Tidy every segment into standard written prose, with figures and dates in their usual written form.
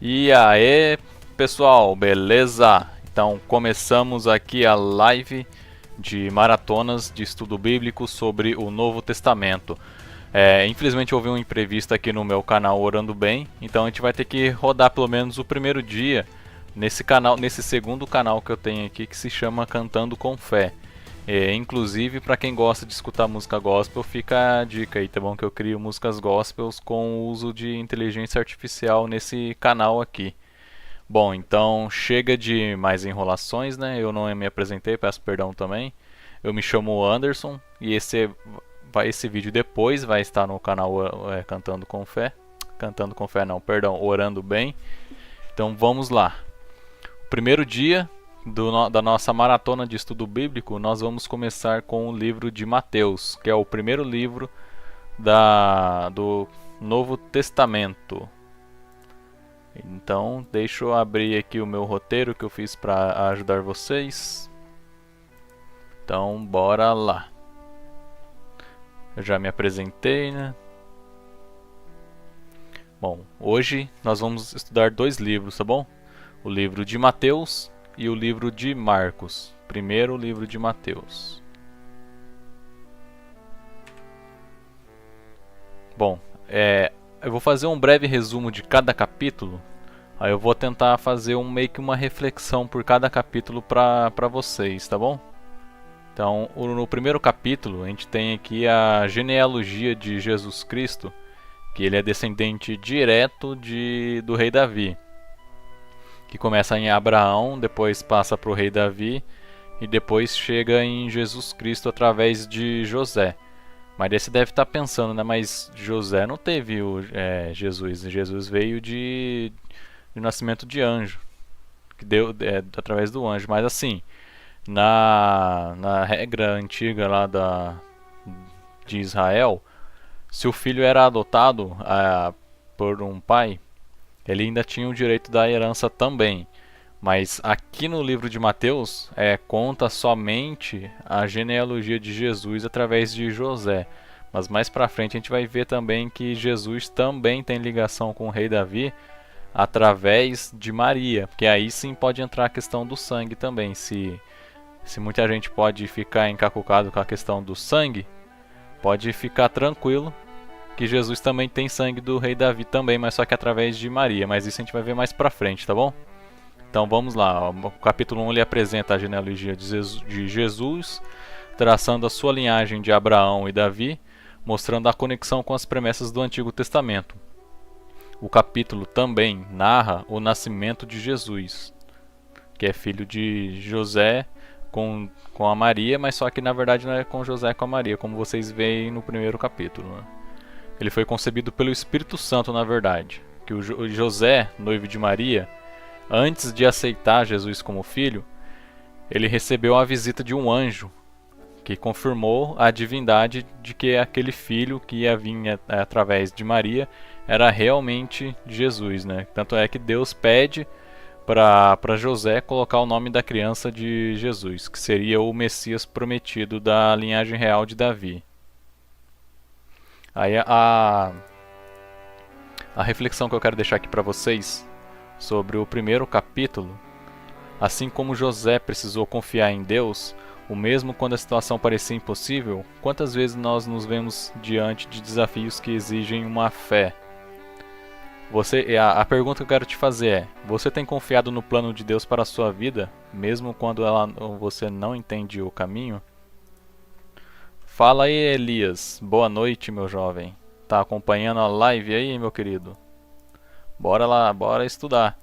E aí, pessoal, beleza? Então, começamos aqui a live de maratonas de estudo bíblico sobre o Novo Testamento. Infelizmente houve um imprevisto aqui no meu canal Orando Bem, então a gente vai ter que rodar pelo menos o primeiro dia nesse canal, nesse segundo canal que eu tenho aqui que se chama Cantando com Fé. Inclusive, para quem gosta de escutar música gospel, fica a dica aí, tá bom? Que eu crio músicas gospels com o uso de inteligência artificial nesse canal aqui. Bom, então chega de mais enrolações, né? Eu não me apresentei, peço perdão também. Eu me chamo Anderson e esse vídeo depois vai estar no canal Cantando com Fé. Cantando com Fé não, perdão, Orando Bem. Então vamos lá. Primeiro dia da nossa maratona de estudo bíblico, nós vamos começar com o livro de Mateus, que é o primeiro livro do Novo Testamento. Então, deixa eu abrir aqui o meu roteiro que eu fiz para ajudar vocês. Então, bora lá. Eu já me apresentei, né? Bom, hoje nós vamos estudar dois livros, tá bom? O livro de Mateus e o livro de Marcos. Primeiro o livro de Mateus. Bom, eu vou fazer um breve resumo de cada capítulo. Aí eu vou tentar fazer meio que uma reflexão por cada capítulo para vocês, tá bom? Então, no primeiro capítulo, a gente tem aqui a genealogia de Jesus Cristo, que ele é descendente direto do rei Davi, que começa em Abraão, depois passa para o rei Davi e depois chega em Jesus Cristo através de José. Mas daí você deve estar pensando, né? Mas José não teve Jesus. Jesus veio de nascimento de anjo, que deu através do anjo. Mas assim, na regra antiga lá de Israel, se o filho era adotado por um pai, ele ainda tinha o direito da herança também. Mas aqui no livro de Mateus conta somente a genealogia de Jesus através de José. Mas mais pra frente a gente vai ver também que Jesus também tem ligação com o rei Davi através de Maria. Porque aí sim pode entrar a questão do sangue também. Se muita gente pode ficar encacucado com a questão do sangue, pode ficar tranquilo que Jesus também tem sangue do rei Davi também, mas só que através de Maria. Mas isso a gente vai ver mais pra frente, tá bom? Então vamos lá, o capítulo 1 ele apresenta a genealogia de Jesus, traçando a sua linhagem de Abraão e Davi, mostrando a conexão com as promessas do Antigo Testamento. O capítulo também narra o nascimento de Jesus, que é filho de José com a Maria, mas só que na verdade não é com José com a Maria, como vocês veem no primeiro capítulo, né? Ele foi concebido pelo Espírito Santo, na verdade, que o José, noivo de Maria, antes de aceitar Jesus como filho, ele recebeu a visita de um anjo que confirmou a divindade de que aquele filho que ia vir através de Maria era realmente Jesus, né? Tanto é que Deus pede para José colocar o nome da criança de Jesus, que seria o Messias prometido da linhagem real de Davi. Aí a reflexão que eu quero deixar aqui para vocês sobre o primeiro capítulo: assim como José precisou confiar em Deus, o mesmo quando a situação parecia impossível, quantas vezes nós nos vemos diante de desafios que exigem uma fé? A pergunta que eu quero te fazer é: você tem confiado no plano de Deus para a sua vida, mesmo quando você não entende o caminho? Fala aí, Elias. Boa noite, meu jovem. Tá acompanhando a live aí, meu querido? Bora lá, bora estudar.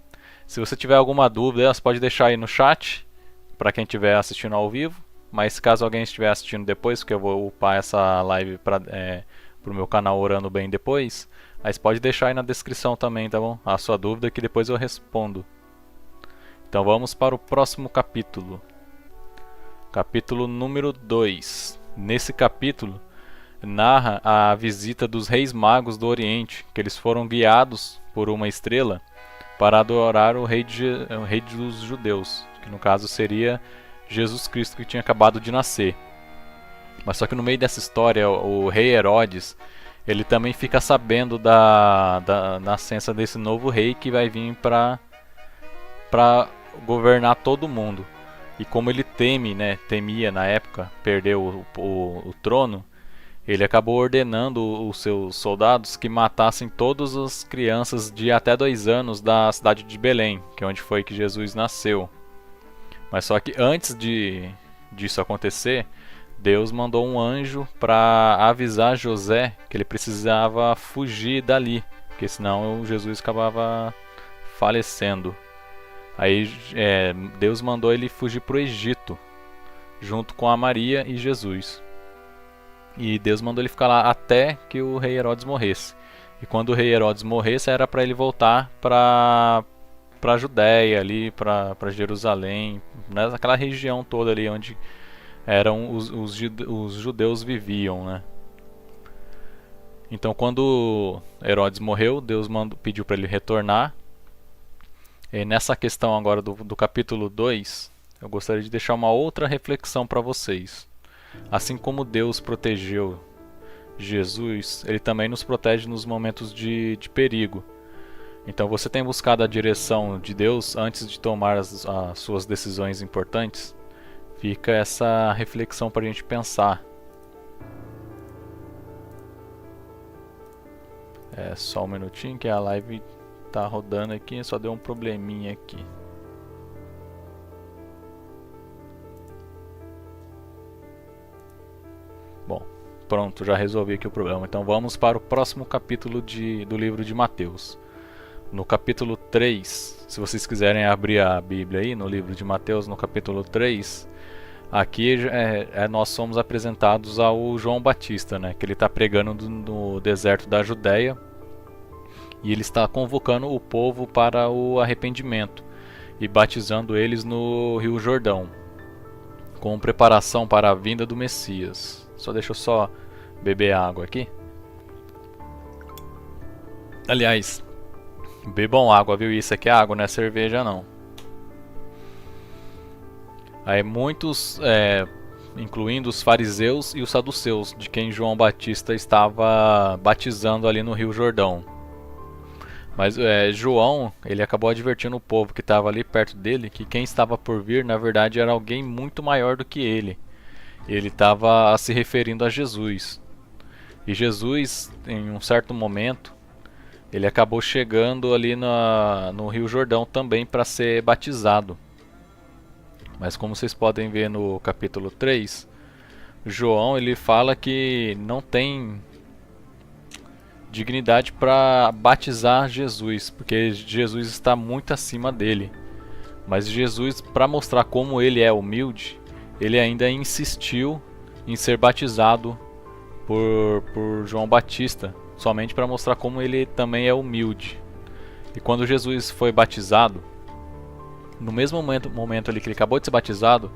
Se você tiver alguma dúvida, você pode deixar aí no chat para quem estiver assistindo ao vivo. Mas caso alguém estiver assistindo depois, porque eu vou upar essa live para o meu canal Orando Bem depois, aí você pode deixar aí na descrição também, tá bom? A sua dúvida que depois eu respondo. Então vamos para o próximo capítulo. Capítulo número 2. Nesse capítulo narra a visita dos reis magos do Oriente, que eles foram guiados por uma estrela para adorar o rei dos judeus, que no caso seria Jesus Cristo, que tinha acabado de nascer. Mas só que no meio dessa história, o rei Herodes, ele também fica sabendo da nascença desse novo rei que vai vir para governar todo mundo. E como ele temia na época perder o trono, ele acabou ordenando os seus soldados que matassem todas as crianças de até 2 anos da cidade de Belém, que é onde foi que Jesus nasceu. Mas só que antes disso acontecer, Deus mandou um anjo para avisar José que ele precisava fugir dali, porque senão Jesus acabava falecendo. Aí Deus mandou ele fugir para o Egito, junto com a Maria e Jesus. E Deus mandou ele ficar lá até que o rei Herodes morresse. E quando o rei Herodes morresse, era para ele voltar para a Judéia, ali para Jerusalém, naquela região toda ali onde eram os judeus viviam, né? Então, quando Herodes morreu, Deus pediu para ele retornar. E nessa questão agora do capítulo 2, eu gostaria de deixar uma outra reflexão para vocês. Assim como Deus protegeu Jesus, Ele também nos protege nos momentos de perigo. Então, você tem buscado a direção de Deus antes de tomar as suas decisões importantes? Fica essa reflexão para a gente pensar. Só um minutinho que a live tá rodando aqui, só deu um probleminha aqui. Bom, pronto, já resolvi aqui o problema. Então vamos para o próximo capítulo do livro de Mateus. No capítulo 3, se vocês quiserem abrir a Bíblia aí, no livro de Mateus, no capítulo 3, aqui nós somos apresentados ao João Batista, né, que ele está pregando no deserto da Judéia. E ele está convocando o povo para o arrependimento e batizando eles no Rio Jordão, com preparação para a vinda do Messias. Deixa eu só beber água aqui. Aliás, bebam água, viu? Isso aqui é água, não é cerveja não. Aí muitos, incluindo os fariseus e os saduceus, de quem João Batista estava batizando ali no Rio Jordão. Mas João, ele acabou advertindo o povo que estava ali perto dele que quem estava por vir, na verdade, era alguém muito maior do que ele. Ele estava se referindo a Jesus. E Jesus, em um certo momento, ele acabou chegando ali no Rio Jordão também para ser batizado. Mas como vocês podem ver no capítulo 3, João ele fala que não tem dignidade para batizar Jesus, porque Jesus está muito acima dele. Mas Jesus, para mostrar como ele é humilde, ele ainda insistiu em ser batizado por João Batista, somente para mostrar como ele também é humilde. E quando Jesus foi batizado, no mesmo momento ali que ele acabou de ser batizado,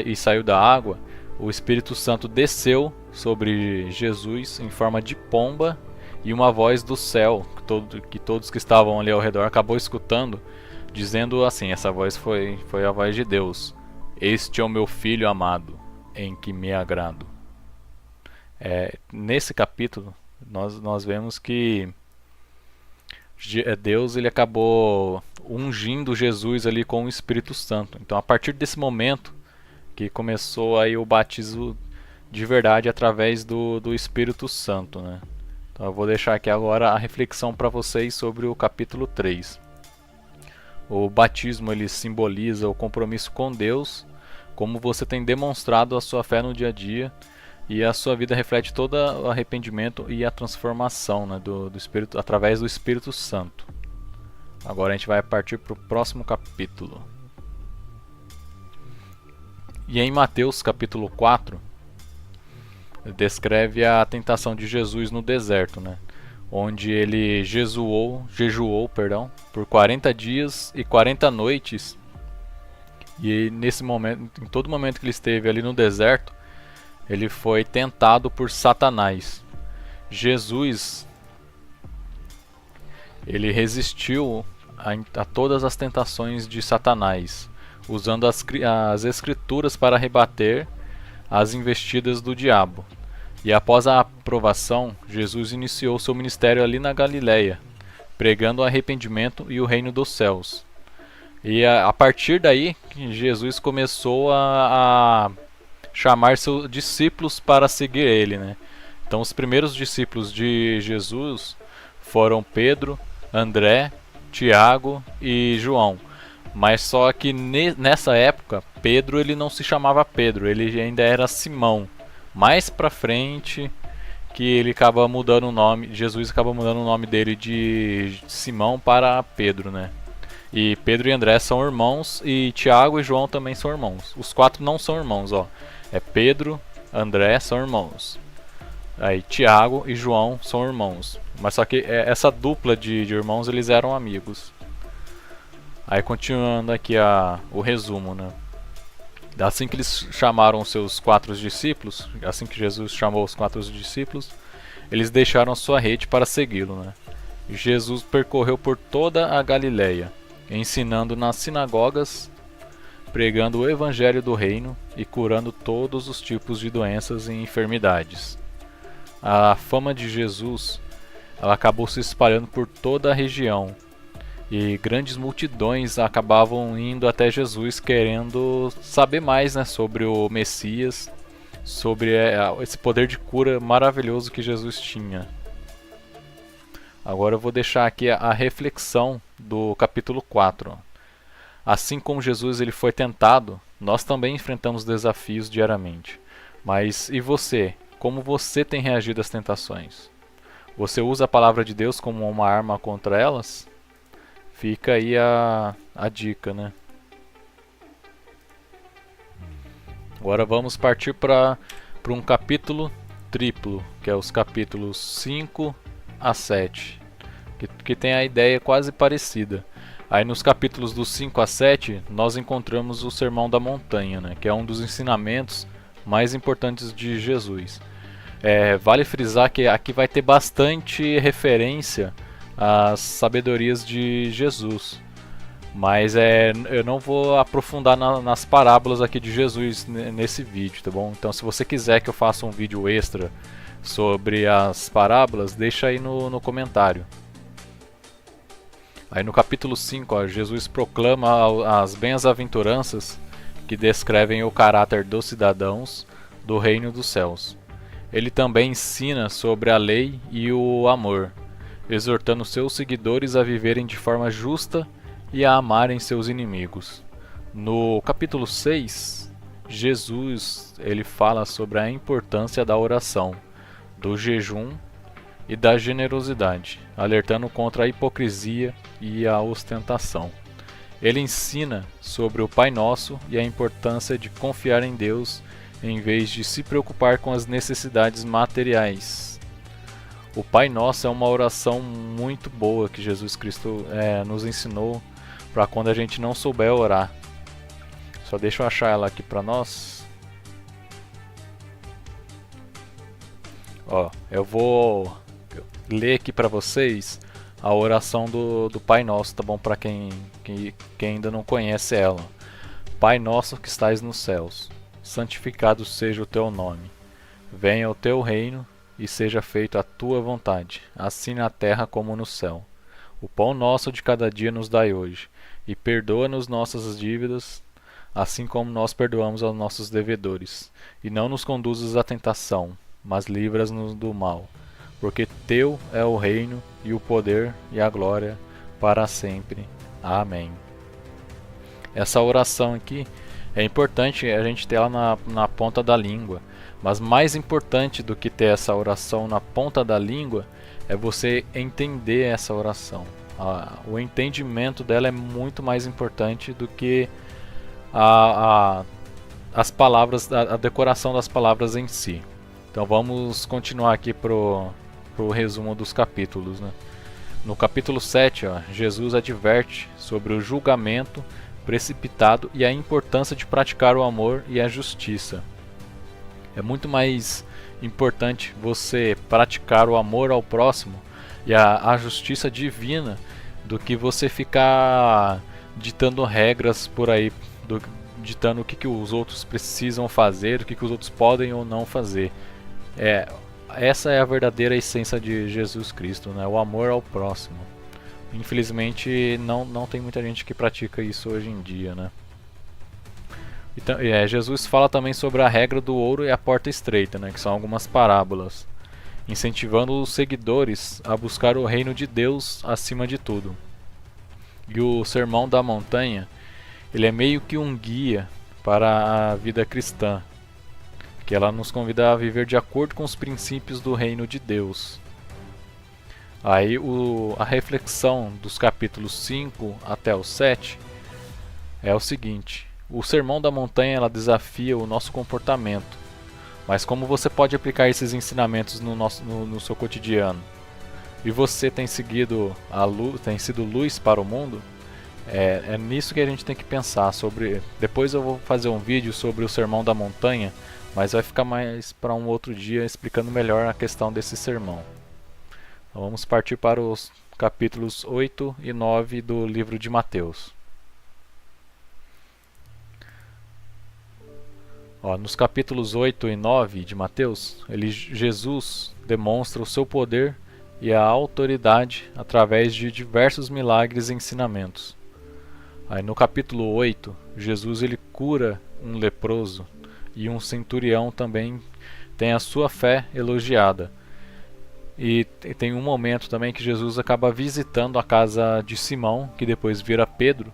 e saiu da água, o Espírito Santo desceu sobre Jesus em forma de pomba e uma voz do céu, que todos que estavam ali ao redor acabou escutando, dizendo assim, essa voz foi a voz de Deus: "Este é o meu filho amado, em que me agrado." Nesse capítulo, nós vemos que Deus ele acabou ungindo Jesus ali com o Espírito Santo. Então, a partir desse momento que começou aí o batismo de verdade através do Espírito Santo, né? Então eu vou deixar aqui agora a reflexão para vocês sobre o capítulo 3. O batismo ele simboliza o compromisso com Deus, como você tem demonstrado a sua fé no dia a dia, e a sua vida reflete todo o arrependimento e a transformação, né, do Espírito, através do Espírito Santo. Agora a gente vai partir para o próximo capítulo. E em Mateus capítulo 4, descreve a tentação de Jesus no deserto, né? Onde ele jejuou por 40 dias e 40 noites. E nesse momento, em todo momento que ele esteve ali no deserto, ele foi tentado por Satanás. Jesus, ele resistiu a todas as tentações de Satanás, usando as escrituras para rebater as investidas do diabo. E após a aprovação, Jesus iniciou seu ministério ali na Galileia, pregando o arrependimento e o reino dos céus. E a partir daí, Jesus começou a chamar seus discípulos para seguir ele, né? Então os primeiros discípulos de Jesus foram Pedro, André, Tiago e João. Mas só que nessa época, Pedro ele não se chamava Pedro, ele ainda era Simão. Mais pra frente que ele acaba mudando o nome, Jesus acaba mudando o nome dele de Simão para Pedro, né? E Pedro e André são irmãos e Tiago e João também são irmãos. Os quatro não são irmãos, ó. É Pedro, André são irmãos. Aí Tiago e João são irmãos. Mas só que essa dupla de irmãos eles eram amigos. Aí continuando aqui o resumo, né? Assim que eles chamaram seus 4 discípulos, assim que Jesus chamou os 4 discípulos, eles deixaram sua rede para segui-lo, né? Jesus percorreu por toda a Galileia, ensinando nas sinagogas, pregando o evangelho do reino e curando todos os tipos de doenças e enfermidades. A fama de Jesus ela acabou se espalhando por toda a região e grandes multidões acabavam indo até Jesus querendo saber mais, né, sobre o Messias, sobre esse poder de cura maravilhoso que Jesus tinha. Agora eu vou deixar aqui a reflexão do capítulo 4. Assim como Jesus ele foi tentado, nós também enfrentamos desafios diariamente. Mas e você? Como você tem reagido às tentações? Você usa a palavra de Deus como uma arma contra elas? Fica aí a dica, né? Agora vamos partir para um capítulo triplo, que é os capítulos 5 a 7, que tem a ideia quase parecida. Aí nos capítulos dos 5 a 7 nós encontramos o Sermão da Montanha, né? Que é um dos ensinamentos mais importantes de Jesus. Vale frisar que aqui vai ter bastante referência às sabedorias de Jesus. Mas eu não vou aprofundar nas parábolas aqui de Jesus nesse vídeo, tá bom? Então se você quiser que eu faça um vídeo extra sobre as parábolas, deixa aí no comentário. Aí no capítulo 5, ó, Jesus proclama as bem-aventuranças que descrevem o caráter dos cidadãos do reino dos céus. Ele também ensina sobre a lei e o amor, exortando seus seguidores a viverem de forma justa e a amarem seus inimigos. No capítulo 6, Jesus ele fala sobre a importância da oração, do jejum e da generosidade, alertando contra a hipocrisia e a ostentação. Ele ensina sobre o Pai Nosso e a importância de confiar em Deus em vez de se preocupar com as necessidades materiais. O Pai Nosso é uma oração muito boa que Jesus Cristo nos ensinou para quando a gente não souber orar. Só deixa eu achar ela aqui para nós. Ó, eu vou ler aqui para vocês a oração do Pai Nosso, tá bom? Para quem ainda não conhece ela. Pai Nosso que estais nos céus, santificado seja o teu nome. Venha o teu reino e seja feita a tua vontade, assim na terra como no céu. O pão nosso de cada dia nos dai hoje, e perdoa-nos nossas dívidas, assim como nós perdoamos aos nossos devedores. E não nos conduzas à tentação, mas livras-nos do mal. Porque teu é o reino, e o poder, e a glória, para sempre. Amém. Essa oração aqui é importante a gente ter ela na ponta da língua. Mas mais importante do que ter essa oração na ponta da língua é você entender essa oração. O entendimento dela é muito mais importante do que as palavras, a decoração das palavras em si. Então vamos continuar aqui pro resumo dos capítulos, né? No capítulo 7, ó, Jesus adverte sobre o julgamento precipitado e a importância de praticar o amor e a justiça. É muito mais importante você praticar o amor ao próximo e a justiça divina do que você ficar ditando regras por aí, ditando o que os outros precisam fazer, o que os outros podem ou não fazer. É, essa é a verdadeira essência de Jesus Cristo, né? O amor ao próximo. Infelizmente não tem muita gente que pratica isso hoje em dia, né? Então, Jesus fala também sobre a regra do ouro e a porta estreita, né? Que são algumas parábolas, incentivando os seguidores a buscar o reino de Deus acima de tudo. E o Sermão da Montanha, ele é meio que um guia para a vida cristã, que ela nos convida a viver de acordo com os princípios do reino de Deus. Aí a reflexão dos capítulos 5 até o 7 é o seguinte: o Sermão da Montanha ela desafia o nosso comportamento, mas como você pode aplicar esses ensinamentos no seu cotidiano? E você tem seguido a luz, tem sido luz para o mundo? É nisso que a gente tem que pensar sobre. Depois eu vou fazer um vídeo sobre o Sermão da Montanha, mas vai ficar mais para um outro dia explicando melhor a questão desse sermão. Então vamos partir para os capítulos 8 e 9 do livro de Mateus. Nos capítulos 8 e 9 de Mateus, Jesus demonstra o seu poder e a autoridade através de diversos milagres e ensinamentos. Aí no capítulo 8, Jesus ele cura um leproso e um centurião também tem a sua fé elogiada. E tem um momento também que Jesus acaba visitando a casa de Simão, que depois vira Pedro,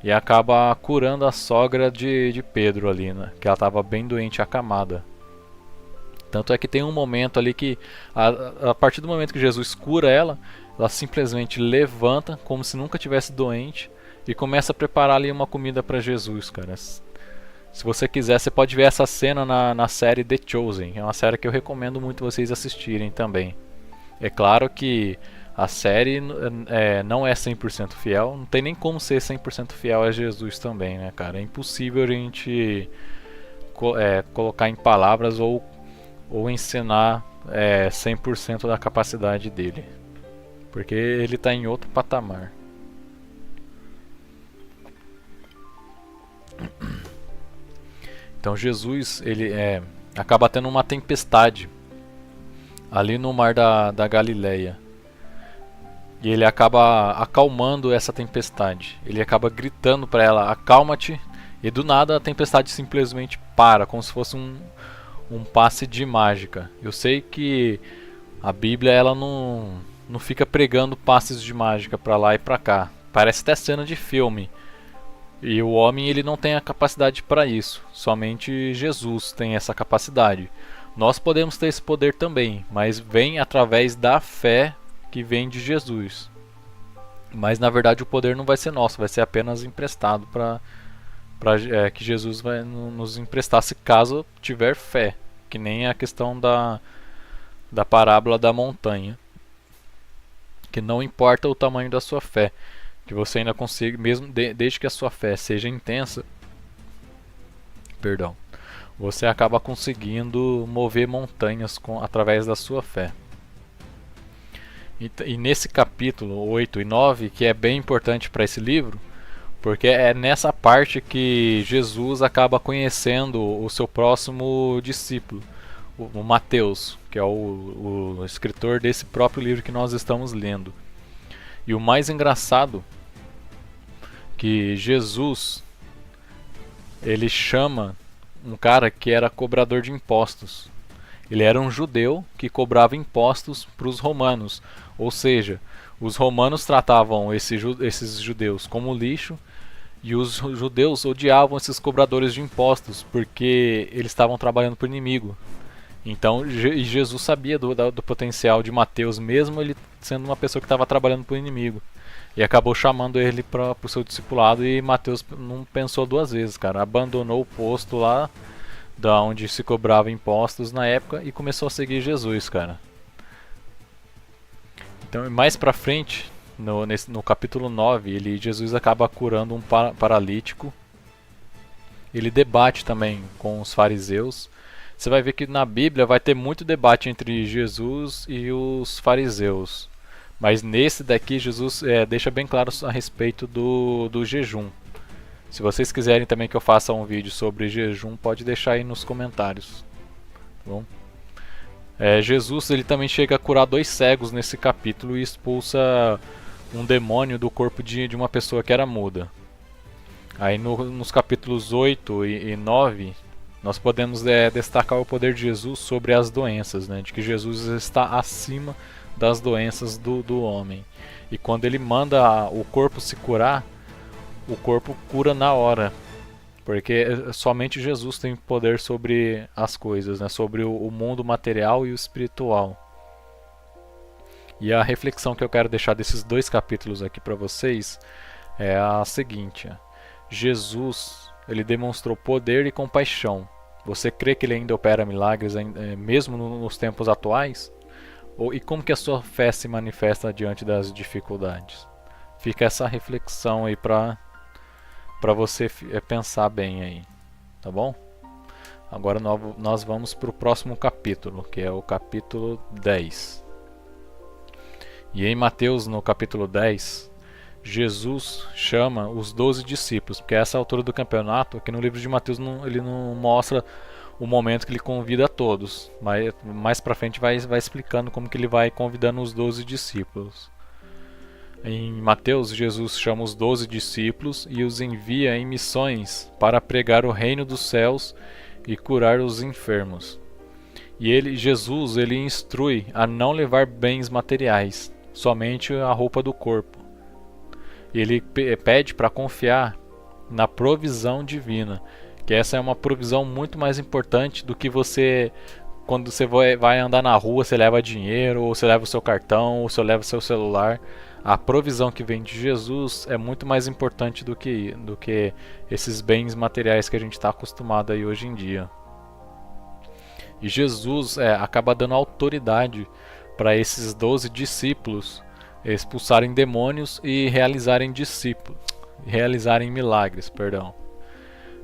e acaba curando a sogra de Pedro ali, né? Que ela estava bem doente, acamada. Tanto é que tem um momento ali que, a partir do momento que Jesus cura ela, ela simplesmente levanta, como se nunca tivesse doente, e começa a preparar ali uma comida para Jesus, cara. Se você quiser, você pode ver essa cena na série The Chosen. É uma série que eu recomendo muito vocês assistirem também. É claro que a série não é 100% fiel, não tem nem como ser 100% fiel a Jesus também, né, cara? É impossível a gente colocar em palavras ou ensinar 100% da capacidade dele, porque ele está em outro patamar. Então Jesus ele acaba tendo uma tempestade ali no mar da Galileia. E ele acaba acalmando essa tempestade. Ele acaba gritando para ela: acalma-te. E do nada a tempestade simplesmente para, como se fosse um passe de mágica. Eu sei que a Bíblia ela não fica pregando passes de mágica para lá e para cá. Parece até cena de filme. E o homem ele não tem a capacidade para isso. Somente Jesus tem essa capacidade. Nós podemos ter esse poder também, mas vem através da fé que vem de Jesus. Mas na verdade o poder não vai ser nosso, vai ser apenas emprestado para que Jesus vai nos emprestar se caso tiver fé, que nem a questão da parábola da montanha, que não importa o tamanho da sua fé, que você ainda consiga, mesmo desde que a sua fé seja intensa, você acaba conseguindo mover montanhas através da sua fé. E nesse capítulo 8 e 9, que é bem importante para esse livro, porque é nessa parte que Jesus acaba conhecendo o seu próximo discípulo, o Mateus, que é o escritor desse próprio livro que nós estamos lendo. E o mais engraçado que Jesus ele chama um cara que era cobrador de impostos. Ele era um judeu que cobrava impostos para os romanos. Ou seja, os romanos tratavam esses judeus como lixo, e os judeus odiavam esses cobradores de impostos porque eles estavam trabalhando para o inimigo. Então Jesus sabia do potencial de Mateus, mesmo ele sendo uma pessoa que estava trabalhando para o inimigo. E acabou chamando ele para o seu discipulado, e Mateus não pensou duas vezes, cara. Abandonou o posto lá da onde se cobrava impostos na época e começou a seguir Jesus, cara. Então, mais pra frente, no capítulo 9, Jesus acaba curando um paralítico. Ele debate também com os fariseus. Você vai ver que na Bíblia vai ter muito debate entre Jesus e os fariseus. Mas nesse daqui, Jesus deixa bem claro a respeito do jejum. Se vocês quiserem também que eu faça um vídeo sobre jejum, pode deixar aí nos comentários. Tá bom? Jesus ele também chega a curar 2 cegos nesse capítulo e expulsa um demônio do corpo de uma pessoa que era muda. Aí nos capítulos 8 e 9 nós podemos destacar o poder de Jesus sobre as doenças, né? De que Jesus está acima das doenças do homem. E quando ele manda o corpo se curar, o corpo cura na hora. Porque somente Jesus tem poder sobre as coisas, né? Sobre o mundo material e o espiritual. E a reflexão que eu quero deixar desses 2 capítulos aqui para vocês é a seguinte: Jesus, ele demonstrou poder e compaixão. Você crê que ele ainda opera milagres mesmo nos tempos atuais? E como que a sua fé se manifesta diante das dificuldades? Fica essa reflexão aí para você pensar bem aí, tá bom? Agora nós vamos para o próximo capítulo, que é o capítulo 10. E em Mateus, no capítulo 10, Jesus chama os 12 discípulos, porque a essa altura do campeonato, aqui no livro de Mateus ele não mostra o momento que ele convida a todos, mas mais pra frente vai explicando como que ele vai convidando os 12 discípulos. Em Mateus, Jesus chama os 12 discípulos e os envia em missões para pregar o reino dos céus e curar os enfermos. E Jesus instrui a não levar bens materiais, somente a roupa do corpo. Ele pede para confiar na provisão divina, que essa é uma provisão muito mais importante do que quando você vai andar na rua, você leva dinheiro, ou você leva o seu cartão, ou você leva o seu celular. A provisão que vem de Jesus é muito mais importante do que esses bens materiais que a gente está acostumado aí hoje em dia. E Jesus acaba dando autoridade para esses 12 discípulos expulsarem demônios e realizarem milagres, perdão.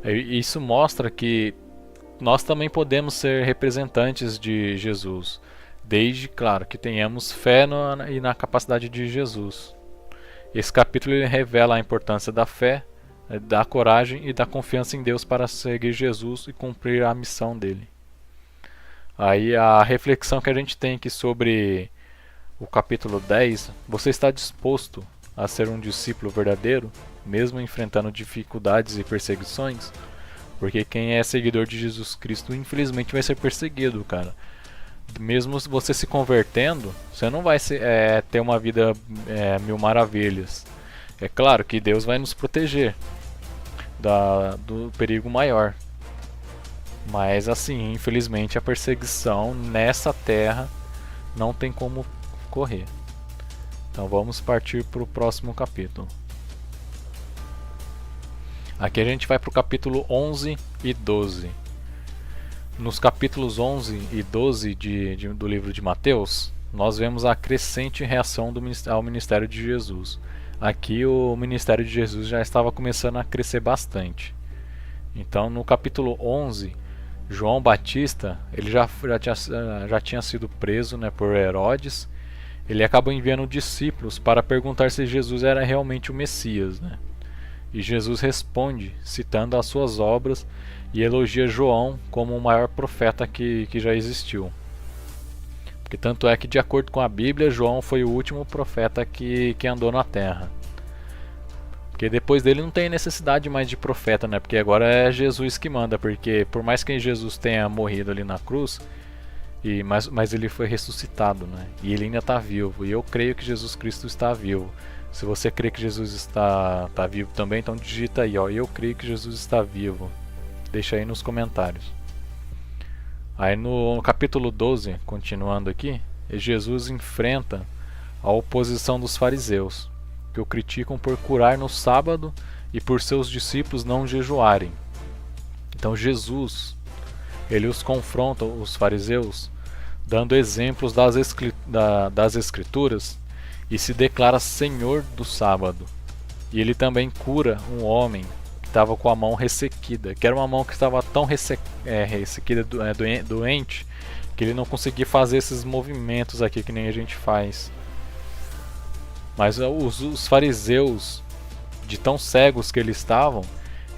Isso mostra que nós também podemos ser representantes de Jesus, desde, claro, que tenhamos fé e na capacidade de Jesus. Esse capítulo ele revela a importância da fé, da coragem e da confiança em Deus para seguir Jesus e cumprir a missão dele. Aí a reflexão que a gente tem aqui sobre o capítulo 10, você está disposto a ser um discípulo verdadeiro, mesmo enfrentando dificuldades e perseguições? Porque quem é seguidor de Jesus Cristo, infelizmente, vai ser perseguido, cara. Mesmo você se convertendo, você não vai ter uma vida mil maravilhas. É claro que Deus vai nos proteger do perigo maior. Mas assim, infelizmente, a perseguição nessa terra não tem como correr. Então vamos partir para o próximo capítulo. Aqui a gente vai para o capítulo 11 e 12. Nos capítulos 11 e 12 do livro de Mateus, nós vemos a crescente reação ao ministério de Jesus. Aqui o ministério de Jesus já estava começando a crescer bastante. Então no capítulo 11, João Batista ele já tinha sido preso, né, por Herodes. Ele acabou enviando discípulos para perguntar se Jesus era realmente o Messias, né? E Jesus responde, citando as suas obras, e elogia João como o maior profeta que já existiu. Porque tanto é que, de acordo com a Bíblia, João foi o último profeta que andou na terra. Porque depois dele não tem necessidade mais de profeta, né? Porque agora é Jesus que manda. Porque por mais que Jesus tenha morrido ali na cruz, mas ele foi ressuscitado, né? E ele ainda está vivo. E eu creio que Jesus Cristo está vivo. Se você crê que Jesus está vivo também, então digita aí, ó, eu creio que Jesus está vivo. Deixa aí nos comentários. Aí no capítulo 12, continuando aqui, Jesus enfrenta a oposição dos fariseus, que o criticam por curar no sábado e por seus discípulos não jejuarem. Então Jesus, ele os confronta, os fariseus, dando exemplos das escrituras, e se declara Senhor do sábado. E ele também cura um homem que estava com a mão ressequida, que era uma mão que estava tão ressequida, doente, que ele não conseguia fazer esses movimentos aqui que nem a gente faz. Mas os fariseus, de tão cegos que eles estavam,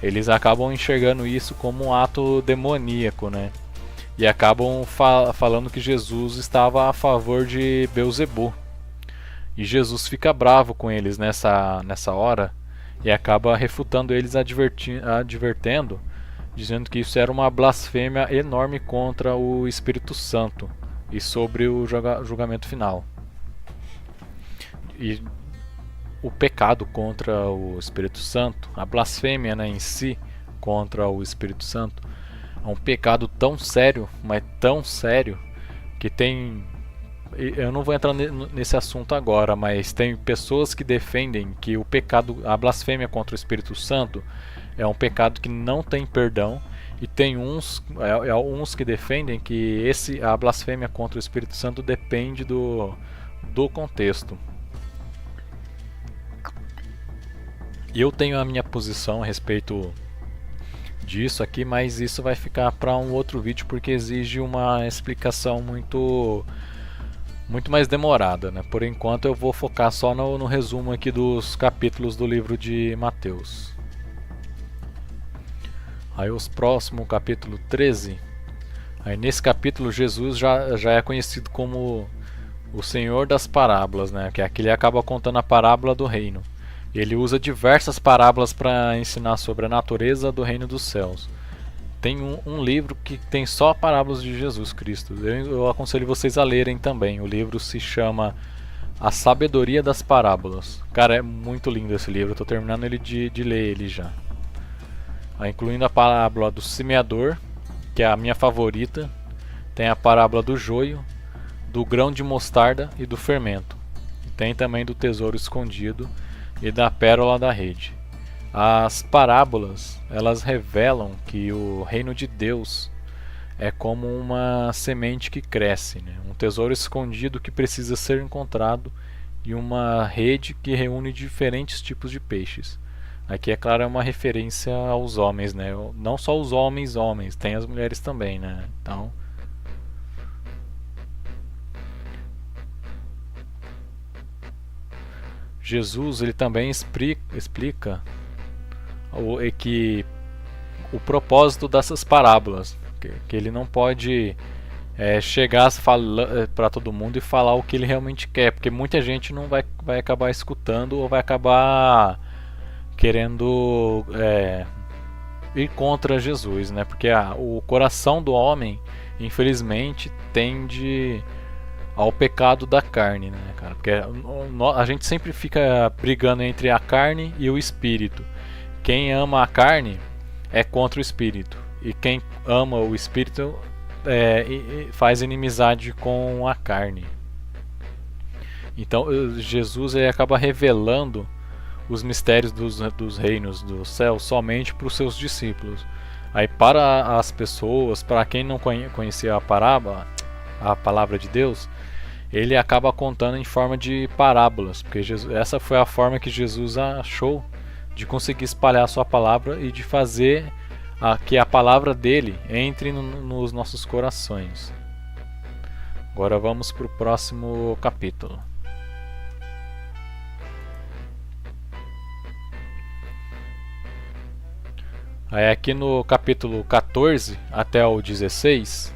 eles acabam enxergando isso como um ato demoníaco, né? e acabam falando que Jesus estava a favor de Beelzebub. E Jesus fica bravo com eles nessa hora e acaba refutando eles, advertendo, dizendo que isso era uma blasfêmia enorme contra o Espírito Santo e sobre o julgamento final. E o pecado contra o Espírito Santo, a blasfêmia, né, em si contra o Espírito Santo, é um pecado tão sério, mas tão sério, que tem... Eu não vou entrar nesse assunto agora, mas tem pessoas que defendem que o pecado, a blasfêmia contra o Espírito Santo, é um pecado que não tem perdão, e tem uns que defendem que a blasfêmia contra o Espírito Santo depende do contexto. E eu tenho a minha posição a respeito disso aqui, mas isso vai ficar para um outro vídeo porque exige uma explicação muito mais demorada, né? Por enquanto eu vou focar só no resumo aqui dos capítulos do livro de Mateus. Aí os próximos, capítulo 13. Aí nesse capítulo Jesus já é conhecido como o Senhor das parábolas, né? Que aqui ele acaba contando a parábola do reino. Ele usa diversas parábolas para ensinar sobre a natureza do reino dos céus. Tem um livro que tem só parábolas de Jesus Cristo. Eu aconselho vocês a lerem também. O livro se chama A Sabedoria das Parábolas. Cara, é muito lindo esse livro. Eu estou terminando ele de ler ele já. Incluindo a parábola do semeador, que é a minha favorita. Tem a parábola do joio, do grão de mostarda e do fermento. Tem também do tesouro escondido e da pérola da rede. As parábolas, elas revelam que o reino de Deus é como uma semente que cresce, né? Um tesouro escondido que precisa ser encontrado e uma rede que reúne diferentes tipos de peixes. Aqui, é claro, é uma referência aos homens, né? Não só os homens, tem as mulheres também, né? Então, Jesus ele também explica que o propósito dessas parábolas, que ele não pode chegar para todo mundo e falar o que ele realmente quer, porque muita gente não vai acabar escutando ou vai acabar querendo ir contra Jesus, né? Porque o coração do homem, infelizmente, tende ao pecado da carne, né, cara? Porque a gente sempre fica brigando entre a carne e o espírito. Quem ama a carne é contra o espírito, e quem ama o espírito faz inimizade com a carne. Então Jesus acaba revelando os mistérios dos reinos do céu somente para os seus discípulos. Aí para as pessoas, para quem não conhecia a palavra de Deus, ele acaba contando em forma de parábolas, porque essa foi a forma que Jesus achou de conseguir espalhar a sua palavra e de fazer que a palavra dele entre nos nossos corações. Agora vamos para o próximo capítulo. Aí aqui no capítulo 14 até o 16,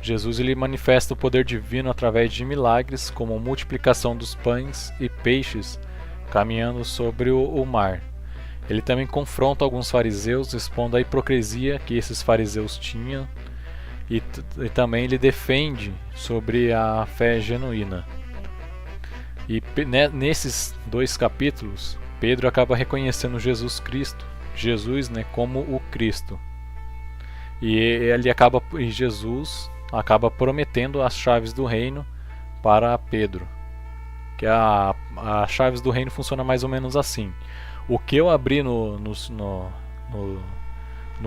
Jesus ele manifesta o poder divino através de milagres, como a multiplicação dos pães e peixes caminhando sobre o mar. Ele também confronta alguns fariseus, expondo a hipocrisia que esses fariseus tinham, e também ele defende sobre a fé genuína. E nesses dois capítulos, Pedro acaba reconhecendo Jesus Cristo, né, como o Cristo. E Jesus acaba prometendo as chaves do reino para Pedro. Que as chaves do reino funciona mais ou menos assim: o que eu abri no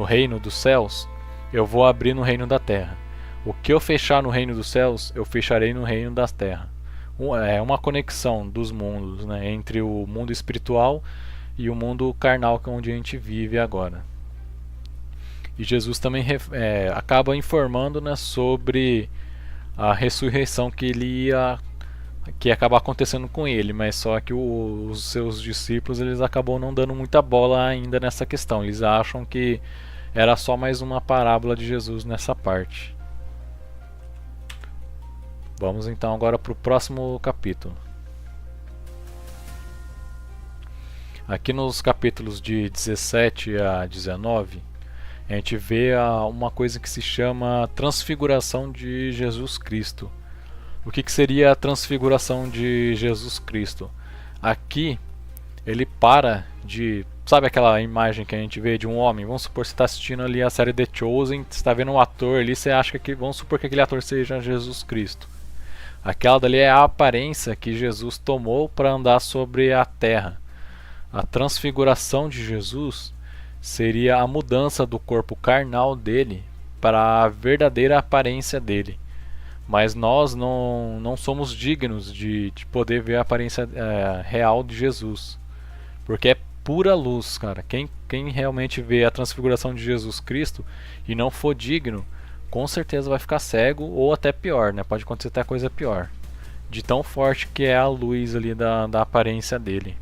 reino dos céus, eu vou abrir no reino da terra. O que eu fechar no reino dos céus, eu fecharei no reino da terra. É uma conexão dos mundos, né, entre o mundo espiritual e o mundo carnal, que é onde a gente vive agora. E Jesus também acaba informando, né, sobre a ressurreição que ia acabar acontecendo com ele, mas só que os seus discípulos eles acabam não dando muita bola ainda nessa questão. Eles acham que era só mais uma parábola de Jesus nessa parte. Vamos então agora para o próximo capítulo. Aqui nos capítulos de 17 a 19, a gente vê uma coisa que se chama transfiguração de Jesus Cristo. O que seria a transfiguração de Jesus Cristo? Aqui ele para de... Sabe aquela imagem que a gente vê de um homem? Vamos supor que você está assistindo ali a série The Chosen, você está vendo um ator ali, você acha que... Vamos supor que aquele ator seja Jesus Cristo. Aquela dali é a aparência que Jesus tomou para andar sobre a terra. A transfiguração de Jesus seria a mudança do corpo carnal dele para a verdadeira aparência dele. Mas nós não somos dignos de poder ver a aparência real de Jesus. Porque é pura luz, cara. Quem realmente vê a transfiguração de Jesus Cristo e não for digno, com certeza vai ficar cego ou até pior, né? Pode acontecer até coisa pior. De tão forte que é a luz ali da aparência dele.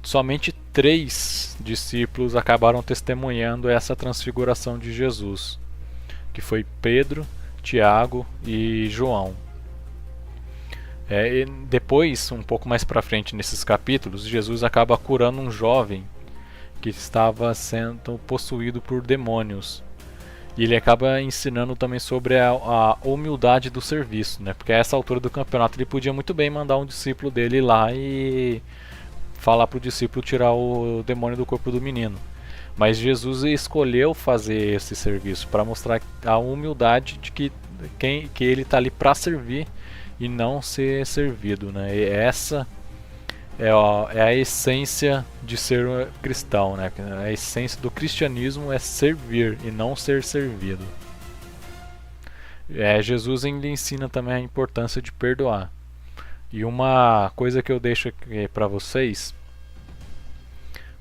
Somente 3 discípulos acabaram testemunhando essa transfiguração de Jesus, que foi Pedro, Tiago e João. E depois, um pouco mais para frente nesses capítulos, Jesus acaba curando um jovem que estava sendo possuído por demônios. E ele acaba ensinando também sobre a humildade do serviço, né? Porque a essa altura do campeonato ele podia muito bem mandar um discípulo dele lá e falar para o discípulo tirar o demônio do corpo do menino. Mas Jesus escolheu fazer esse serviço para mostrar a humildade de que ele está ali para servir e não ser servido, né? E essa é a essência de ser cristão, né? A essência do cristianismo é servir e não ser servido. Jesus ainda ensina também a importância de perdoar. E uma coisa que eu deixo aqui para vocês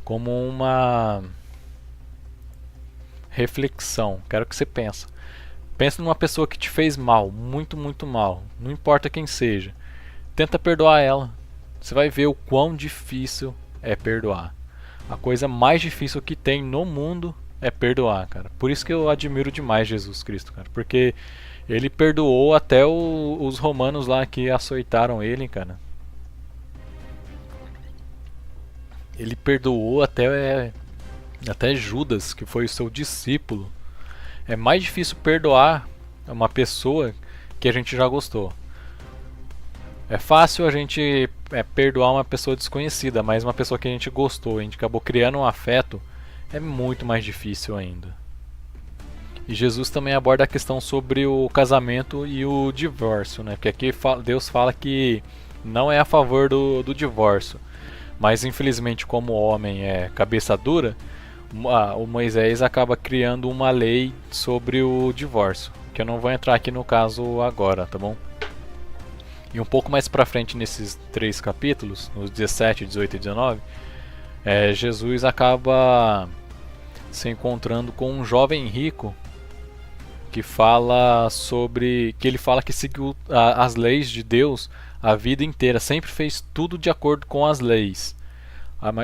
como uma reflexão, quero que você pense numa pessoa que te fez mal, muito, muito mal, não importa quem seja, tenta perdoar ela. Você vai ver o quão difícil é perdoar. A coisa mais difícil que tem no mundo é perdoar, cara. Por isso que eu admiro demais Jesus Cristo, cara, porque ele perdoou até os romanos lá que açoitaram ele, cara. Ele perdoou até Judas, que foi o seu discípulo. É mais difícil perdoar uma pessoa que a gente já gostou. É fácil a gente perdoar uma pessoa desconhecida, mas uma pessoa que a gente gostou, a gente acabou criando um afeto, é muito mais difícil ainda. E Jesus também aborda a questão sobre o casamento e o divórcio, né? Porque aqui Deus fala que não é a favor do divórcio. Mas infelizmente, como o homem é cabeça dura, o Moisés acaba criando uma lei sobre o divórcio, que eu não vou entrar aqui no caso agora, tá bom? E um pouco mais pra frente nesses 3 capítulos, nos 17, 18 e 19, Jesus acaba se encontrando com um jovem rico que fala que ele fala que seguiu as leis de Deus a vida inteira, sempre fez tudo de acordo com as leis.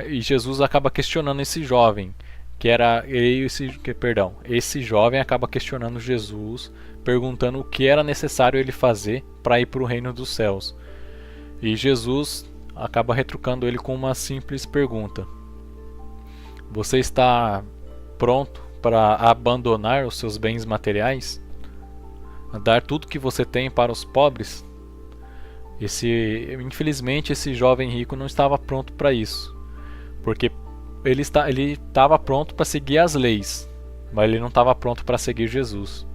E Jesus acaba questionando esse jovem, esse jovem acaba questionando Jesus, perguntando o que era necessário ele fazer para ir para o reino dos céus. E Jesus acaba retrucando ele com uma simples pergunta: você está pronto para abandonar os seus bens materiais? Dar tudo que você tem para os pobres? Infelizmente esse jovem rico não estava pronto para isso, porque ele estava pronto para seguir as leis, mas ele não estava pronto para seguir Jesus.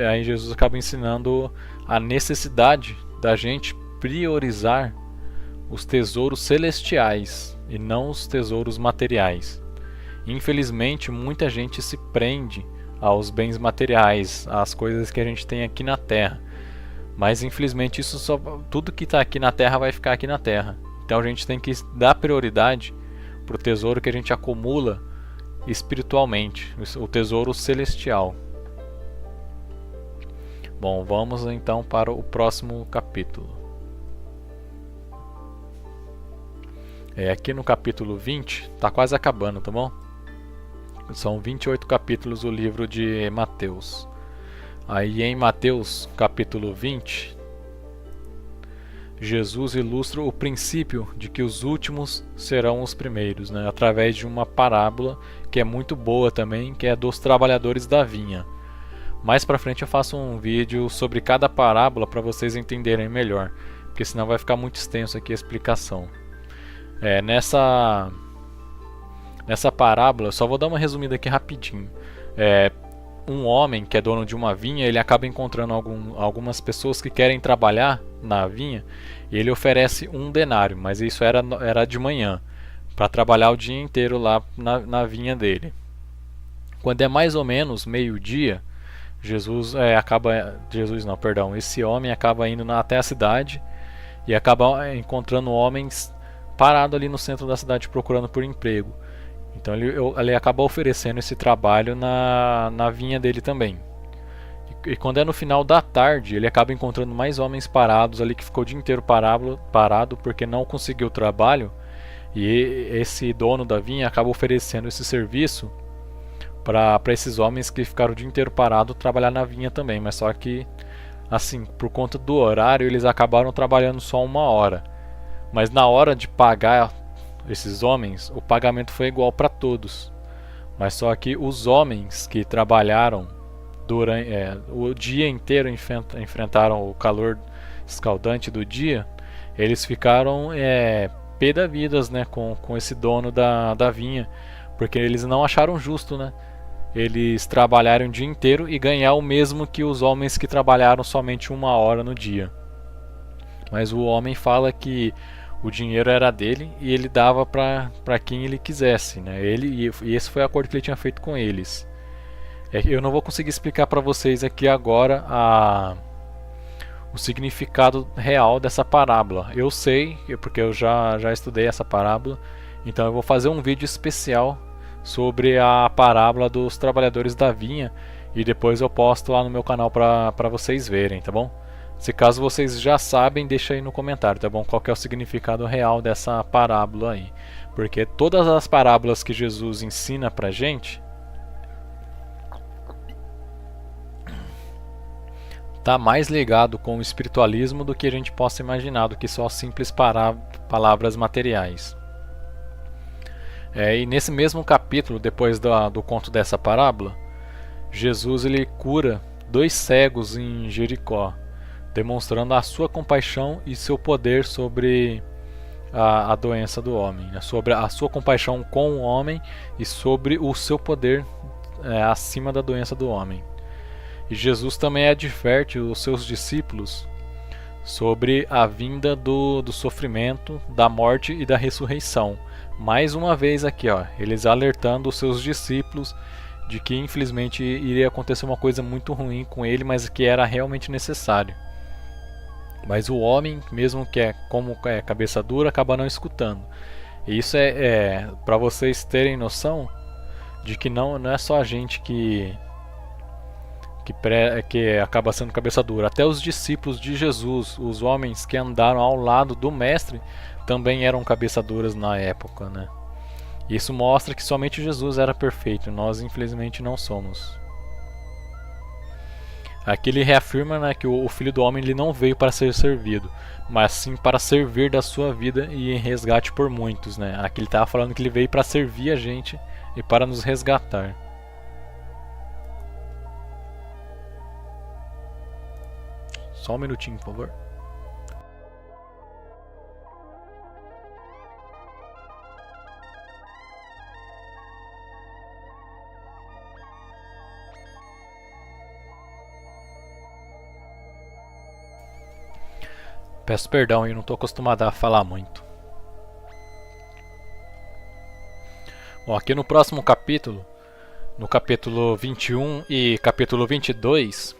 Aí Jesus acaba ensinando a necessidade da gente priorizar os tesouros celestiais e não os tesouros materiais. Infelizmente, muita gente se prende aos bens materiais, às coisas que a gente tem aqui na Terra. Mas infelizmente tudo que está aqui na Terra vai ficar aqui na Terra. Então a gente tem que dar prioridade para o tesouro que a gente acumula espiritualmente, o tesouro celestial. Bom, vamos então para o próximo capítulo. Aqui no capítulo 20, está quase acabando, tá bom? São 28 capítulos do livro de Mateus. Aí em Mateus capítulo 20, Jesus ilustra o princípio de que os últimos serão os primeiros, né? Através de uma parábola que é muito boa também, que é dos trabalhadores da vinha. Mais pra frente eu faço um vídeo sobre cada parábola para vocês entenderem melhor, porque senão vai ficar muito extenso aqui a explicação. Nessa parábola, eu só vou dar uma resumida aqui rapidinho. Um homem que é dono de uma vinha, ele acaba encontrando algumas pessoas que querem trabalhar na vinha, e ele oferece um denário, mas isso era de manhã, para trabalhar o dia inteiro lá na vinha dele. Quando é mais ou menos meio-dia, esse homem acaba indo até a cidade e acaba encontrando homens parados ali no centro da cidade procurando por emprego. Então ele acaba oferecendo esse trabalho na vinha dele também. E quando é no final da tarde, ele acaba encontrando mais homens parados ali, que ficou o dia inteiro parado porque não conseguiu trabalho. E esse dono da vinha acaba oferecendo esse serviço para esses homens que ficaram o dia inteiro parado trabalhar na vinha também. Mas só que, assim, por conta do horário, eles acabaram trabalhando só 1 hora. Mas na hora de pagar esses homens, o pagamento foi igual para todos. Mas só que os homens que trabalharam durante o dia inteiro, enfrentaram o calor escaldante do dia, eles ficaram pé da vidas, né, com esse dono da vinha, porque eles não acharam justo, né, eles trabalharam o dia inteiro e ganhar o mesmo que os homens que trabalharam somente 1 hora no dia. Mas o homem fala que o dinheiro era dele e ele dava para quem ele quisesse, né? E esse foi o acordo que ele tinha feito com eles. Eu não vou conseguir explicar para vocês aqui agora o significado real dessa parábola. Eu sei, porque eu já estudei essa parábola, então eu vou fazer um vídeo especial sobre a parábola dos trabalhadores da vinha e depois eu posto lá no meu canal para vocês verem, tá bom? Se caso vocês já sabem, deixa aí no comentário, tá bom? Qual que é o significado real dessa parábola aí. Porque todas as parábolas que Jesus ensina pra gente tá mais ligado com o espiritualismo do que a gente possa imaginar, do que só simples palavras materiais. E nesse mesmo capítulo, depois do conto dessa parábola, Jesus ele cura 2 cegos em Jericó, demonstrando a sua compaixão e seu poder sobre a doença do homem, né? Sobre a sua compaixão com o homem e sobre o seu poder acima da doença do homem. E Jesus também adverte os seus discípulos sobre a vinda do sofrimento, da morte e da ressurreição. Mais uma vez aqui, eles alertando os seus discípulos de que infelizmente iria acontecer uma coisa muito ruim com ele, mas que era realmente necessário. Mas o homem, mesmo que como cabeça dura, acaba não escutando. E isso para vocês terem noção de que não é só a gente que acaba sendo cabeça dura. Até os discípulos de Jesus, os homens que andaram ao lado do mestre, também eram cabeça duras na época, né? Isso mostra que somente Jesus era perfeito, nós infelizmente não somos. Aqui ele reafirma, né, que o Filho do Homem ele não veio para ser servido, mas sim para servir da sua vida e em resgate por muitos, né? Aqui ele estava falando que ele veio para servir a gente e para nos resgatar. Só um minutinho, por favor. Peço perdão, eu não estou acostumado a falar muito. Bom, aqui no próximo capítulo, no capítulo 21 e capítulo 22,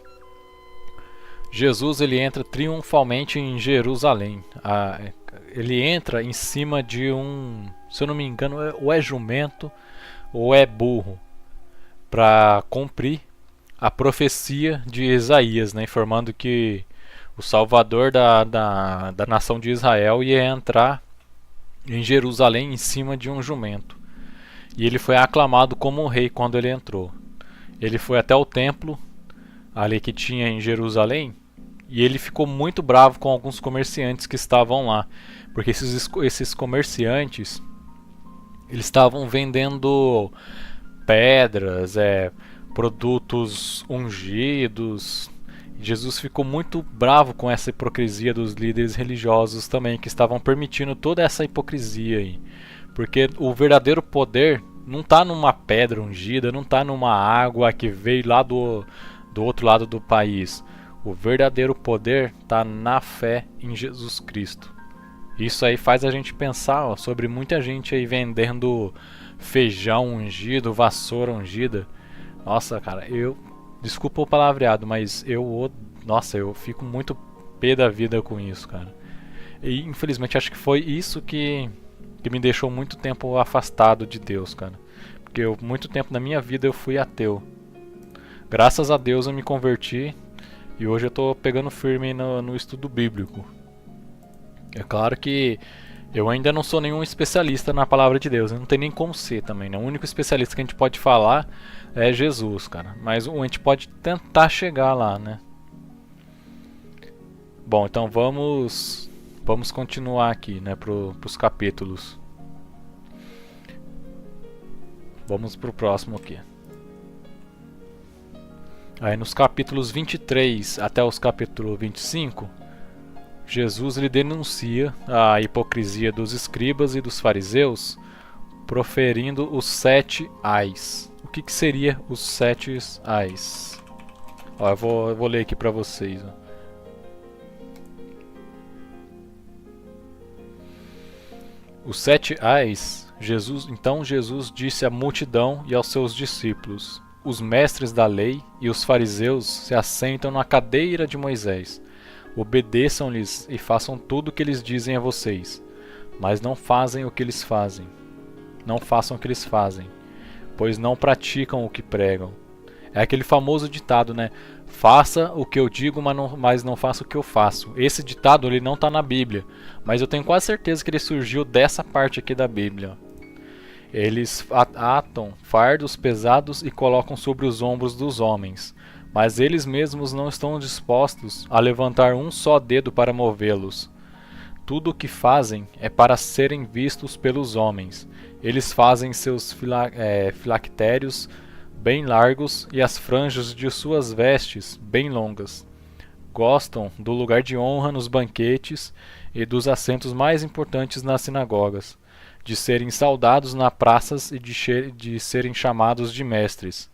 Jesus ele entra triunfalmente em Jerusalém. Ele entra em cima de se eu não me engano, ou é jumento ou é burro, para cumprir a profecia de Isaías, né, informando que o Salvador da nação de Israel ia entrar em Jerusalém em cima de um jumento. E ele foi aclamado como um rei quando ele entrou. Ele foi até o templo ali que tinha em Jerusalém, e ele ficou muito bravo com alguns comerciantes que estavam lá, porque esses comerciantes, eles estavam vendendo pedras, produtos ungidos. Jesus ficou muito bravo com essa hipocrisia dos líderes religiosos também, que estavam permitindo toda essa hipocrisia aí. Porque o verdadeiro poder não está numa pedra ungida, não está numa água que veio lá do outro lado do país. O verdadeiro poder está na fé em Jesus Cristo. Isso aí faz a gente pensar sobre muita gente aí vendendo feijão ungido, vassoura ungida. Nossa, cara, desculpa o palavreado, mas nossa, eu fico muito pé da vida com isso, cara. E infelizmente acho que foi isso que me deixou muito tempo afastado de Deus, cara. Porque muito tempo na minha vida eu fui ateu. Graças a Deus eu me converti e hoje eu tô pegando firme no estudo bíblico. É claro que eu ainda não sou nenhum especialista na palavra de Deus, não tem nem como ser também, né? O único especialista que a gente pode falar é Jesus, cara. Mas a gente pode tentar chegar lá, né? Bom, então vamos continuar aqui, né, pros capítulos. Vamos pro próximo aqui. Aí nos capítulos 23 até os capítulos 25, Jesus lhe denuncia a hipocrisia dos escribas e dos fariseus, proferindo os 7 ais. O que seria os 7 ais? Ó, eu vou ler aqui para vocês. Ó. Os 7 ais, então Jesus disse à multidão e aos seus discípulos: os mestres da lei e os fariseus se assentam na cadeira de Moisés. Obedeçam-lhes e façam tudo o que eles dizem a vocês, mas não fazem o que eles fazem. Não façam o que eles fazem, pois não praticam o que pregam. É aquele famoso ditado, né? Faça o que eu digo, mas não faça o que eu faço. Esse ditado ele não está na Bíblia, mas eu tenho quase certeza que ele surgiu dessa parte aqui da Bíblia. Eles atam fardos pesados e colocam sobre os ombros dos homens, mas eles mesmos não estão dispostos a levantar um só dedo para movê-los. Tudo o que fazem é para serem vistos pelos homens. Eles fazem seus filactérios bem largos e as franjas de suas vestes bem longas. Gostam do lugar de honra nos banquetes e dos assentos mais importantes nas sinagogas, de serem saudados nas praças e de serem chamados de mestres.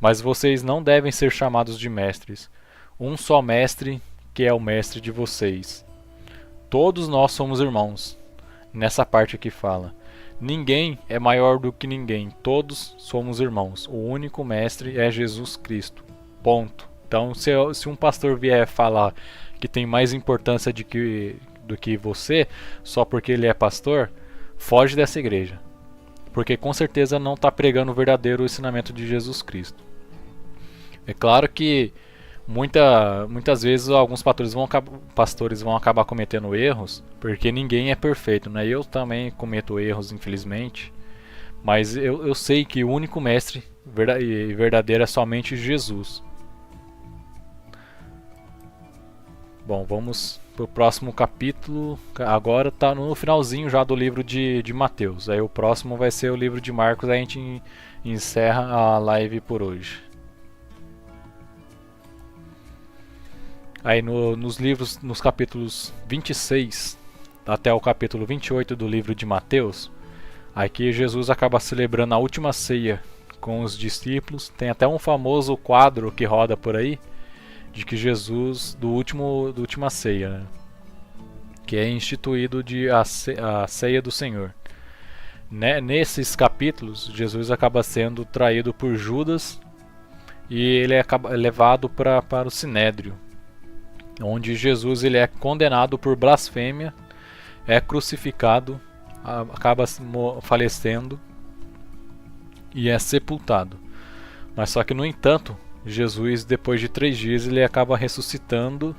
Mas vocês não devem ser chamados de mestres. Um só mestre, que é o mestre de vocês. Todos nós somos irmãos. Nessa parte aqui fala: ninguém é maior do que ninguém. Todos somos irmãos. O único mestre é Jesus Cristo. Ponto. Então, se um pastor vier falar que tem mais importância do que você, só porque ele é pastor, foge dessa igreja, porque com certeza não está pregando o verdadeiro ensinamento de Jesus Cristo. É claro que muitas vezes alguns pastores vão acabar cometendo erros, porque ninguém é perfeito, né? Eu também cometo erros, infelizmente, mas eu sei que o único mestre verdadeiro é somente Jesus. Bom, vamos pro próximo capítulo. Agora tá no finalzinho já do livro de Mateus. Aí o próximo vai ser o livro de Marcos. Aí a gente encerra a live por hoje. Aí nos capítulos 26 até o capítulo 28 do livro de Mateus, aqui Jesus acaba celebrando a última ceia com os discípulos. Tem até um famoso quadro que roda por aí, de que Jesus, do última ceia, né? Que é instituído a ceia do Senhor. Nesses capítulos, Jesus acaba sendo traído por Judas e ele é levado para o Sinédrio, onde Jesus ele é condenado por blasfêmia, é crucificado, acaba falecendo e é sepultado. Mas só que, no entanto, Jesus, depois de 3 dias, ele acaba ressuscitando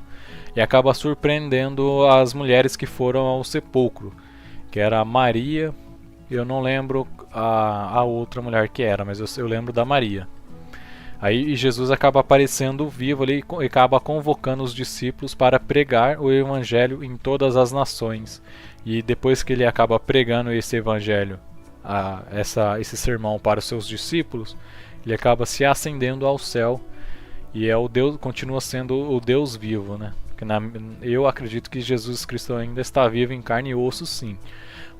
e acaba surpreendendo as mulheres que foram ao sepulcro, que era Maria. Eu não lembro a outra mulher que era, mas eu lembro da Maria. Aí Jesus acaba aparecendo vivo ali e acaba convocando os discípulos para pregar o evangelho em todas as nações. E depois que ele acaba pregando esse evangelho, esse sermão para os seus discípulos, ele acaba se ascendendo ao céu e é o Deus, continua sendo o Deus vivo, né? Eu acredito que Jesus Cristo ainda está vivo em carne e osso, sim,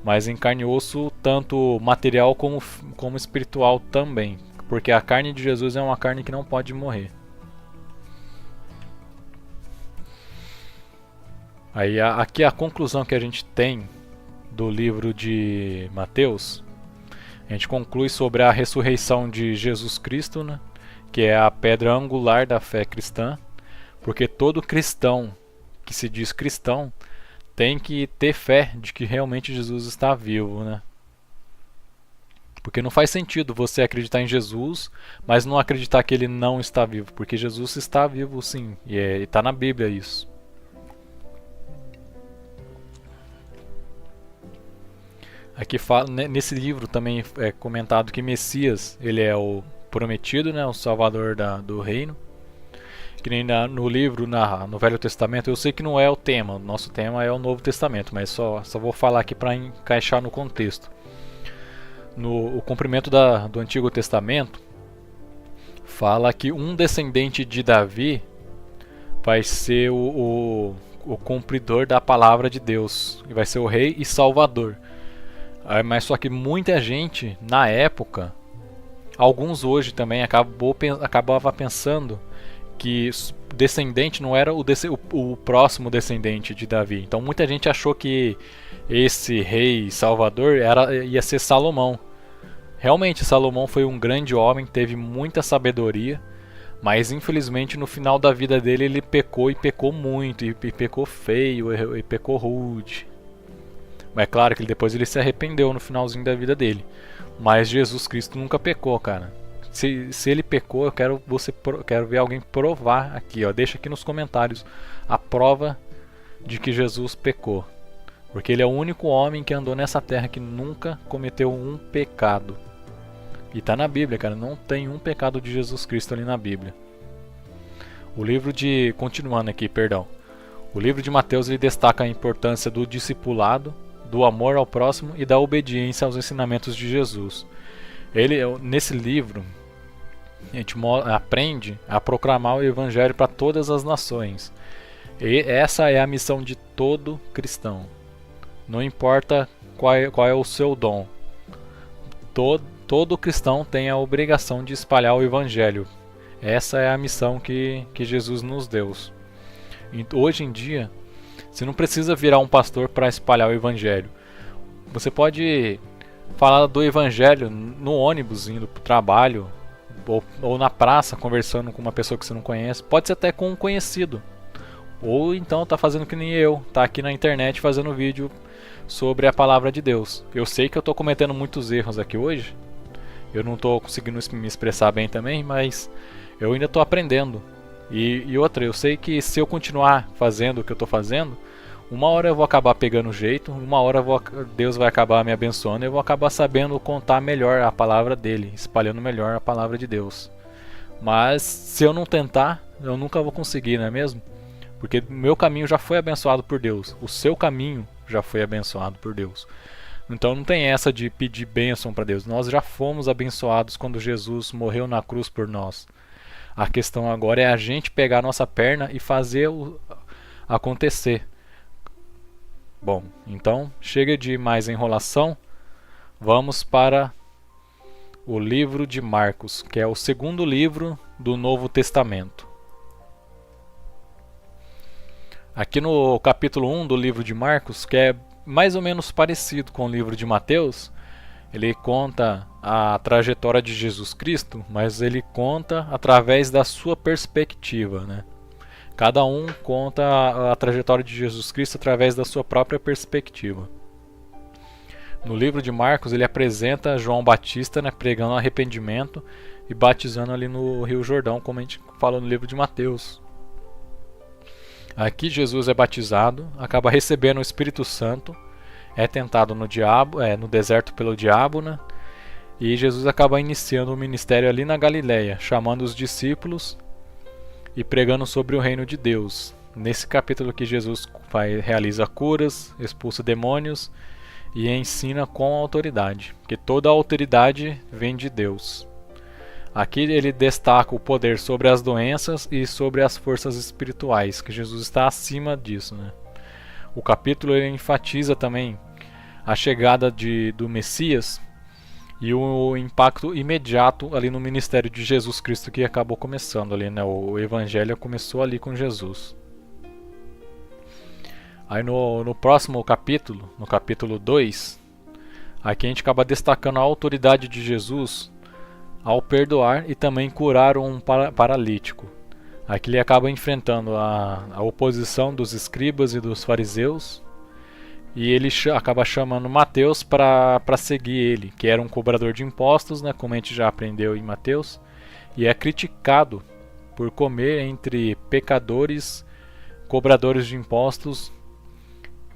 mas em carne e osso tanto material como espiritual também, porque a carne de Jesus é uma carne que não pode morrer. Aí aqui a conclusão que a gente tem do livro de Mateus, a gente conclui sobre a ressurreição de Jesus Cristo, né, que é a pedra angular da fé cristã, porque todo cristão que se diz cristão tem que ter fé de que realmente Jesus está vivo, né? Porque não faz sentido você acreditar em Jesus, mas não acreditar que ele não está vivo, porque Jesus está vivo sim, e está na Bíblia isso. Aqui fala, nesse livro também é comentado que Messias, ele é o prometido, né, o salvador do reino. Que nem no livro, no Velho Testamento, eu sei que não é o tema, nosso tema é o Novo Testamento, mas só vou falar aqui para encaixar no contexto. No cumprimento do Antigo Testamento, fala que um descendente de Davi vai ser o cumpridor da palavra de Deus, e vai ser o rei e salvador. Mas só que muita gente, na época, alguns hoje também, acabava pensando que descendente não era o próximo descendente de Davi. Então muita gente achou que esse rei salvador ia ser Salomão. Realmente Salomão foi um grande homem, teve muita sabedoria, mas infelizmente no final da vida dele ele pecou, e pecou muito, e pecou feio, e pecou rude. Mas é claro que depois ele se arrependeu no finalzinho da vida dele. Mas Jesus Cristo nunca pecou, cara. Se ele pecou, eu quero ver alguém provar aqui, ó. Deixa aqui nos comentários a prova de que Jesus pecou. Porque ele é o único homem que andou nessa terra que nunca cometeu um pecado. E tá na Bíblia, cara. Não tem um pecado de Jesus Cristo ali na Bíblia. Continuando aqui, perdão. O livro de Mateus ele destaca a importância do discipulado, do amor ao próximo e da obediência aos ensinamentos de Jesus. Nesse livro, a gente aprende a proclamar o evangelho para todas as nações. E essa é a missão de todo cristão. Não importa qual é o seu dom. Todo cristão tem a obrigação de espalhar o evangelho. Essa é a missão que Jesus nos deu. Hoje em dia, você não precisa virar um pastor para espalhar o evangelho. Você pode falar do evangelho no ônibus, indo para o trabalho, ou na praça, conversando com uma pessoa que você não conhece. Pode ser até com um conhecido. Ou então tá fazendo que nem eu, tá aqui na internet fazendo vídeo sobre a palavra de Deus. Eu sei que eu tô cometendo muitos erros aqui hoje. Eu não tô conseguindo me expressar bem também, mas eu ainda tô aprendendo. E outra, eu sei que se eu continuar fazendo o que eu tô fazendo, uma hora eu vou acabar pegando jeito, uma hora Deus vai acabar me abençoando e eu vou acabar sabendo contar melhor a palavra dele, espalhando melhor a palavra de Deus. Mas se eu não tentar, eu nunca vou conseguir, não é mesmo? Porque o meu caminho já foi abençoado por Deus, o seu caminho já foi abençoado por Deus. Então não tem essa de pedir bênção para Deus, nós já fomos abençoados quando Jesus morreu na cruz por nós. A questão agora é a gente pegar a nossa perna e fazer acontecer. Bom, então chega de mais enrolação. Vamos para o livro de Marcos, que é o segundo livro do Novo Testamento. Aqui no capítulo 1 do livro de Marcos, que é mais ou menos parecido com o livro de Mateus, ele conta a trajetória de Jesus Cristo, mas ele conta através da sua perspectiva, né? Cada um conta a trajetória de Jesus Cristo através da sua própria perspectiva. No livro de Marcos, ele apresenta João Batista, né, pregando arrependimento e batizando ali no Rio Jordão, como a gente falou no livro de Mateus. Aqui Jesus é batizado, acaba recebendo o Espírito Santo, é tentado no deserto pelo diabo, né? E Jesus acaba iniciando o ministério ali na Galileia, chamando os discípulos e pregando sobre o reino de Deus. Nesse capítulo que Jesus realiza curas, expulsa demônios e ensina com autoridade, porque toda a autoridade vem de Deus. Aqui ele destaca o poder sobre as doenças e sobre as forças espirituais, que Jesus está acima disso, né? O capítulo ele enfatiza também a chegada do Messias e o impacto imediato ali no ministério de Jesus Cristo que acabou começando ali, né? O evangelho começou ali com Jesus. Aí no próximo capítulo, no capítulo 2, aqui a gente acaba destacando a autoridade de Jesus ao perdoar e também curar um paralítico. Aqui ele acaba enfrentando a oposição dos escribas e dos fariseus, e ele acaba chamando Mateus para seguir ele, que era um cobrador de impostos, né, como a gente já aprendeu em Mateus, e é criticado por comer entre pecadores, cobradores de impostos,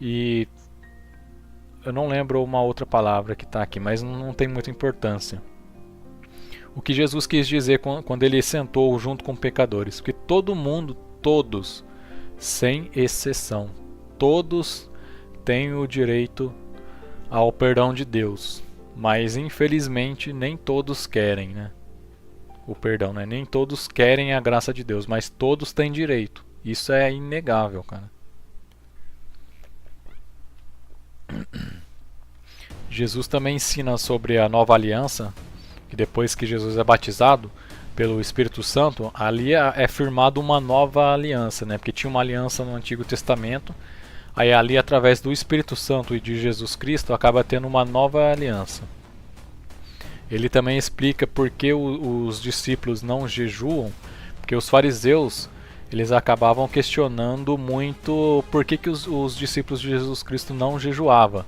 e eu não lembro uma outra palavra que está aqui, mas não tem muita importância. O que Jesus quis dizer quando ele sentou junto com pecadores, que todo mundo, todos, sem exceção, todos têm o direito ao perdão de Deus, mas infelizmente nem todos querem, né? O perdão, né? Nem todos querem a graça de Deus, mas todos têm direito. Isso é inegável, cara. Jesus também ensina sobre a nova aliança, que depois que Jesus é batizado pelo Espírito Santo, ali é firmada uma nova aliança, né? Porque tinha uma aliança no Antigo Testamento, aí ali através do Espírito Santo e de Jesus Cristo acaba tendo uma nova aliança. Ele também explica por que os discípulos não jejuam, porque os fariseus eles acabavam questionando muito por que os discípulos de Jesus Cristo não jejuavam.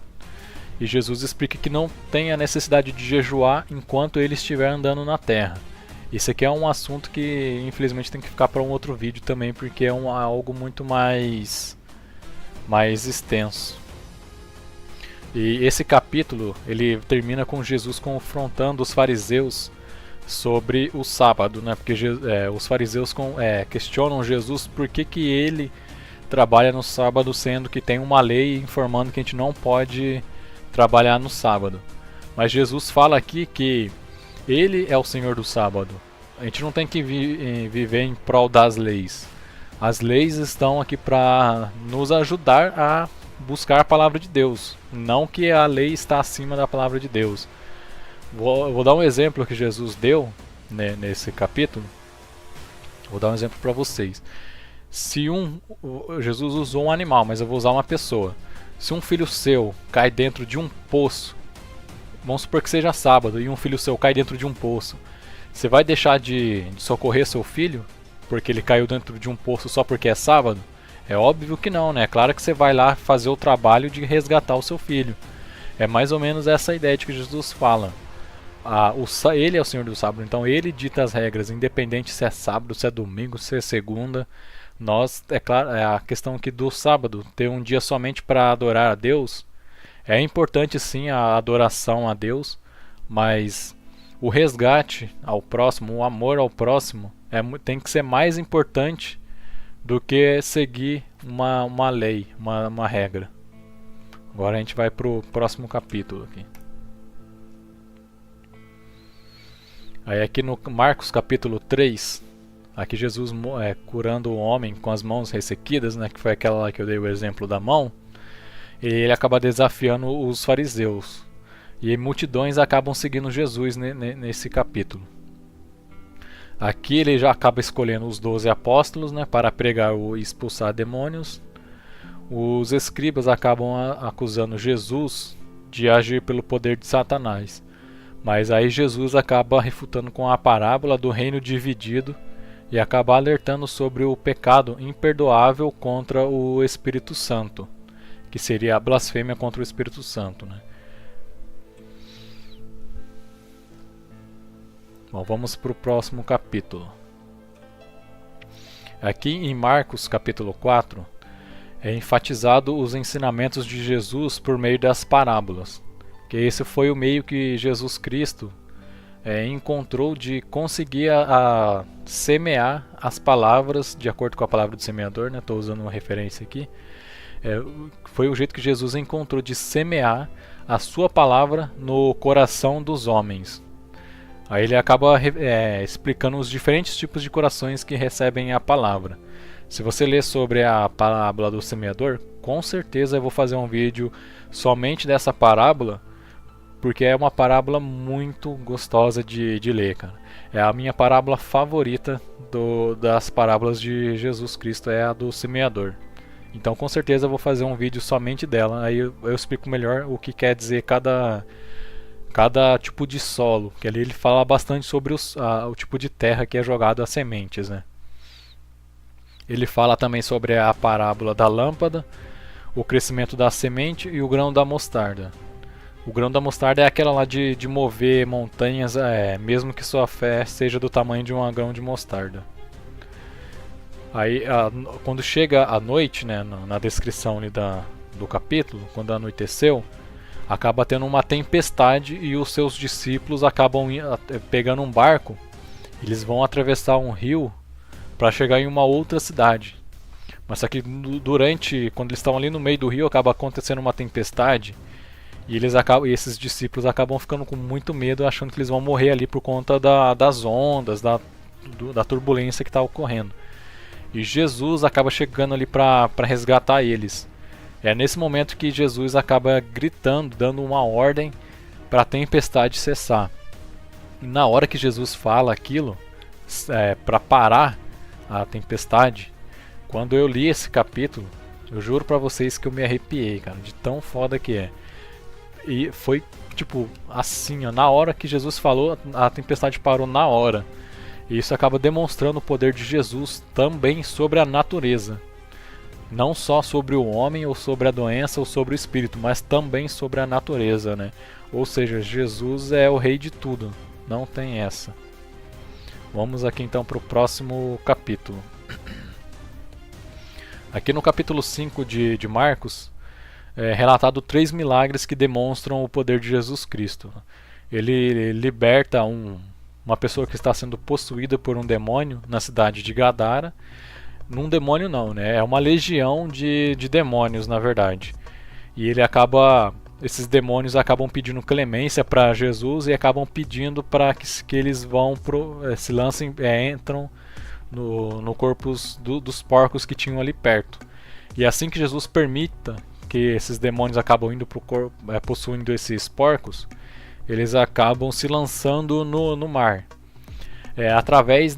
E Jesus explica que não tem a necessidade de jejuar enquanto ele estiver andando na terra. Isso aqui é um assunto que infelizmente tem que ficar para um outro vídeo também, porque é algo muito mais extenso. E esse capítulo ele termina com Jesus confrontando os fariseus sobre o sábado, né? Porque os fariseus questionam Jesus por que ele trabalha no sábado, sendo que tem uma lei informando que a gente não pode trabalhar no sábado. Mas Jesus fala aqui que ele é o Senhor do sábado. A gente não tem que viver em prol das leis. As leis estão aqui para nos ajudar a buscar a palavra de Deus, não que a lei está acima da palavra de Deus. Vou dar um exemplo que Jesus deu, né, nesse capítulo. Vou dar um exemplo para vocês. Jesus usou um animal, mas eu vou usar uma pessoa. Se um filho seu cai dentro de um poço, vamos supor que seja sábado, e um filho seu cai dentro de um poço, você vai deixar de socorrer seu filho porque ele caiu dentro de um poço só porque é sábado? É óbvio que não, né? É claro que você vai lá fazer o trabalho de resgatar o seu filho. É mais ou menos essa ideia de que Jesus fala. Ele é o Senhor do sábado, então ele dita as regras, independente se é sábado, se é domingo, se é segunda. É claro, é a questão aqui do sábado, ter um dia somente para adorar a Deus. É importante sim a adoração a Deus, mas o resgate ao próximo, o amor ao próximo, tem que ser mais importante do que seguir uma lei, uma regra. Agora a gente vai para o próximo capítulo aqui. Aí aqui no Marcos capítulo 3, aqui Jesus curando o homem com as mãos ressequidas, né, que foi aquela lá que eu dei o exemplo da mão. E ele acaba desafiando os fariseus. E multidões acabam seguindo Jesus nesse capítulo. Aqui ele já acaba escolhendo os 12 apóstolos, né, para pregar e expulsar demônios. Os escribas acabam acusando Jesus de agir pelo poder de Satanás. Mas aí Jesus acaba refutando com a parábola do reino dividido e acaba alertando sobre o pecado imperdoável contra o Espírito Santo, que seria a blasfêmia contra o Espírito Santo, né? Bom, vamos para o próximo capítulo. Aqui em Marcos capítulo 4 é enfatizado os ensinamentos de Jesus por meio das parábolas. Que esse foi o meio que Jesus Cristo encontrou de conseguir a semear as palavras de acordo com a palavra do semeador, né? Estou usando uma referência aqui. Foi o jeito que Jesus encontrou de semear a sua palavra no coração dos homens. Aí ele acaba explicando os diferentes tipos de corações que recebem a palavra. Se você ler sobre a parábola do semeador, com certeza eu vou fazer um vídeo somente dessa parábola, porque é uma parábola muito gostosa de ler, cara. É a minha parábola favorita das parábolas de Jesus Cristo, é a do semeador. Então com certeza eu vou fazer um vídeo somente dela, aí eu explico melhor o que quer dizer cada tipo de solo, que ali ele fala bastante sobre o tipo de terra que é jogado as sementes, né? Ele fala também sobre a parábola da lâmpada, o crescimento da semente e o grão da mostarda. O grão da mostarda é aquela lá de mover montanhas, mesmo que sua fé seja do tamanho de um grão de mostarda. Aí, quando chega a noite, né, na descrição ali do capítulo, quando anoiteceu, acaba tendo uma tempestade e os seus discípulos acabam pegando um barco. Eles vão atravessar um rio para chegar em uma outra cidade. Mas só que quando eles estão ali no meio do rio, acaba acontecendo uma tempestade e esses discípulos acabam ficando com muito medo, achando que eles vão morrer ali por conta das ondas, da turbulência que está ocorrendo. E Jesus acaba chegando ali para resgatar eles. É nesse momento que Jesus acaba gritando, dando uma ordem para a tempestade cessar. E na hora que Jesus fala aquilo, para parar a tempestade, quando eu li esse capítulo, eu juro para vocês que eu me arrepiei, cara, de tão foda que é. E foi tipo assim, ó, na hora que Jesus falou, a tempestade parou na hora. E isso acaba demonstrando o poder de Jesus também sobre a natureza. Não só sobre o homem, ou sobre a doença, ou sobre o espírito, mas também sobre a natureza, né? Ou seja, Jesus é o rei de tudo. Não tem essa. Vamos aqui então para o próximo capítulo. Aqui no capítulo 5 de Marcos, é relatado 3 milagres que demonstram o poder de Jesus Cristo. Ele liberta uma pessoa que está sendo possuída por um demônio na cidade de Gadara. Num demônio não, né? É uma legião de demônios, na verdade. E esses demônios acabam pedindo clemência para Jesus e acabam pedindo para que eles se lancem, entram no corpo dos porcos que tinham ali perto. E assim que Jesus permita que esses demônios acabam indo para o corpo, possuindo esses porcos, eles acabam se lançando no mar. Através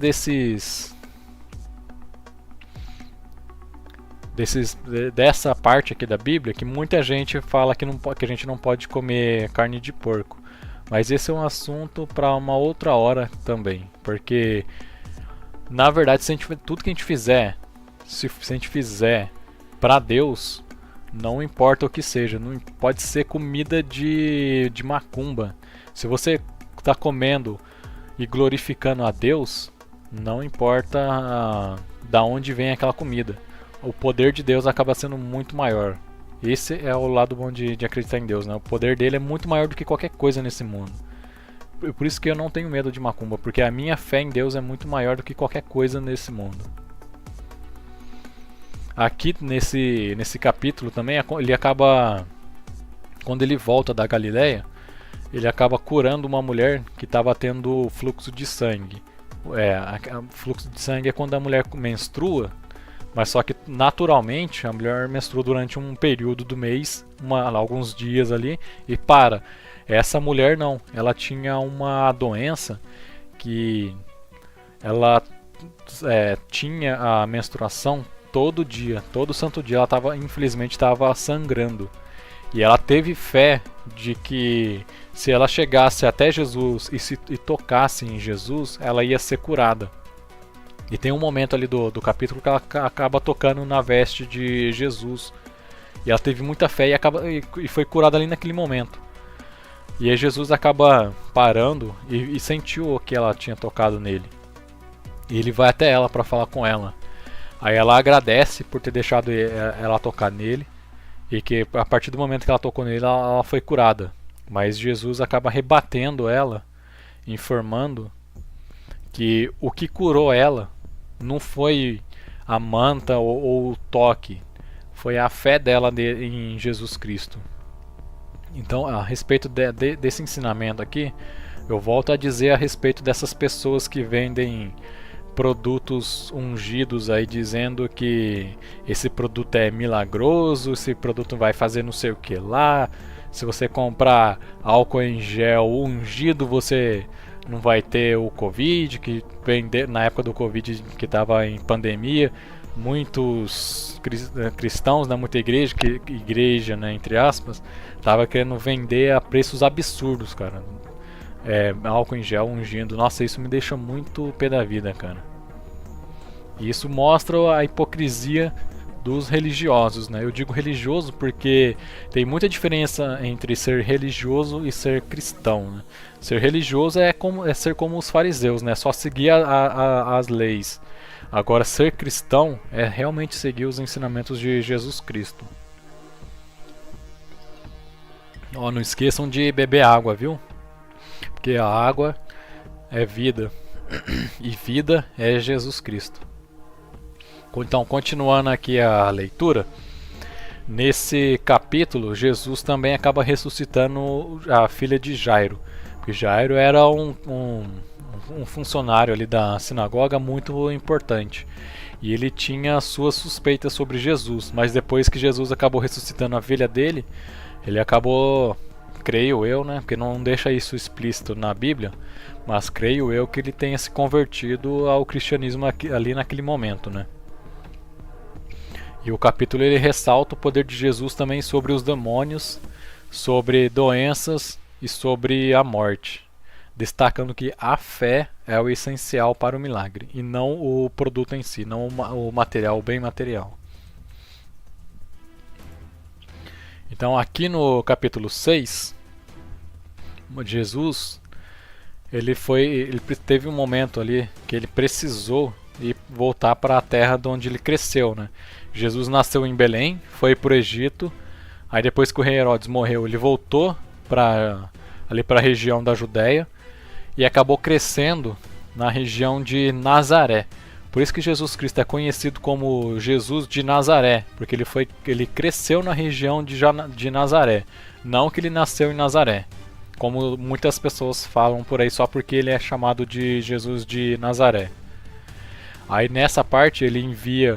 dessa parte aqui da Bíblia, que muita gente fala que a gente não pode comer carne de porco. Mas esse é um assunto para uma outra hora também. Porque, na verdade, tudo que a gente fizer, se a gente fizer para Deus, não importa o que seja, não pode ser comida de macumba. Se você está comendo e glorificando a Deus, não importa da onde vem aquela comida. O poder de Deus acaba sendo muito maior. Esse é o lado bom de acreditar em Deus, né? O poder dele é muito maior do que qualquer coisa nesse mundo. Por isso que eu não tenho medo de macumba, porque a minha fé em Deus é muito maior do que qualquer coisa nesse mundo. Aqui nesse capítulo também, ele acaba, quando ele volta da Galileia, ele acaba curando uma mulher que estava tendo fluxo de sangue. Fluxo de sangue é quando a mulher menstrua, mas só que naturalmente a mulher menstrua durante um período do mês, alguns dias ali, e para. Essa mulher não, ela tinha uma doença que ela tinha a menstruação todo dia, todo santo dia. Ela infelizmente estava sangrando. E ela teve fé de que se ela chegasse até Jesus e tocasse em Jesus, ela ia ser curada. E tem um momento ali do capítulo que ela acaba tocando na veste de Jesus. E ela teve muita fé e foi curada ali naquele momento. E aí Jesus acaba parando e sentiu que ela tinha tocado nele. E ele vai até ela para falar com ela. Aí ela agradece por ter deixado ela tocar nele. E que a partir do momento que ela tocou nele, ela foi curada. Mas Jesus acaba rebatendo ela informando que o que curou ela não foi a manta ou o toque, foi a fé dela em Jesus Cristo. Então, a respeito desse ensinamento aqui, eu volto a dizer a respeito dessas pessoas que vendem produtos ungidos aí, dizendo que esse produto é milagroso, esse produto vai fazer não sei o que lá. Se você comprar álcool em gel ungido, você não vai ter o Covid, que na época do Covid, que estava em pandemia, muitos cristãos, muita igreja, né, entre aspas, estava querendo vender a preços absurdos, cara. Álcool em gel ungindo. Nossa, isso me deixa muito pé da vida, cara. E isso mostra a hipocrisia dos religiosos, né? Eu digo religioso porque tem muita diferença entre ser religioso e ser cristão, né? Ser religioso é ser como os fariseus, né? Só seguir as leis. Agora, ser cristão é realmente seguir os ensinamentos de Jesus Cristo. Ó, não esqueçam de beber água, viu? Porque a água é vida. E vida é Jesus Cristo. Então, continuando aqui a leitura, nesse capítulo, Jesus também acaba ressuscitando a filha de Jairo. Porque Jairo era um funcionário ali da sinagoga muito importante. E ele tinha suas suspeitas sobre Jesus. Mas depois que Jesus acabou ressuscitando a filha dele, ele acabou, creio eu, né? Porque não deixa isso explícito na Bíblia, mas creio eu que ele tenha se convertido ao cristianismo ali naquele momento, né? E o capítulo ele ressalta o poder de Jesus também sobre os demônios, sobre doenças e sobre a morte, destacando que a fé é o essencial para o milagre e não o produto em si, não o material, o bem material. Então aqui no capítulo 6, Jesus ele teve um momento ali que ele precisou ir voltar para a terra de onde ele cresceu, né? Jesus nasceu em Belém, foi para o Egito, aí depois que o rei Herodes morreu, ele voltou ali para a região da Judéia e acabou crescendo na região de Nazaré. Por isso que Jesus Cristo é conhecido como Jesus de Nazaré, porque ele cresceu na região de Nazaré, não que ele nasceu em Nazaré, como muitas pessoas falam por aí só porque ele é chamado de Jesus de Nazaré. Aí nessa parte ele envia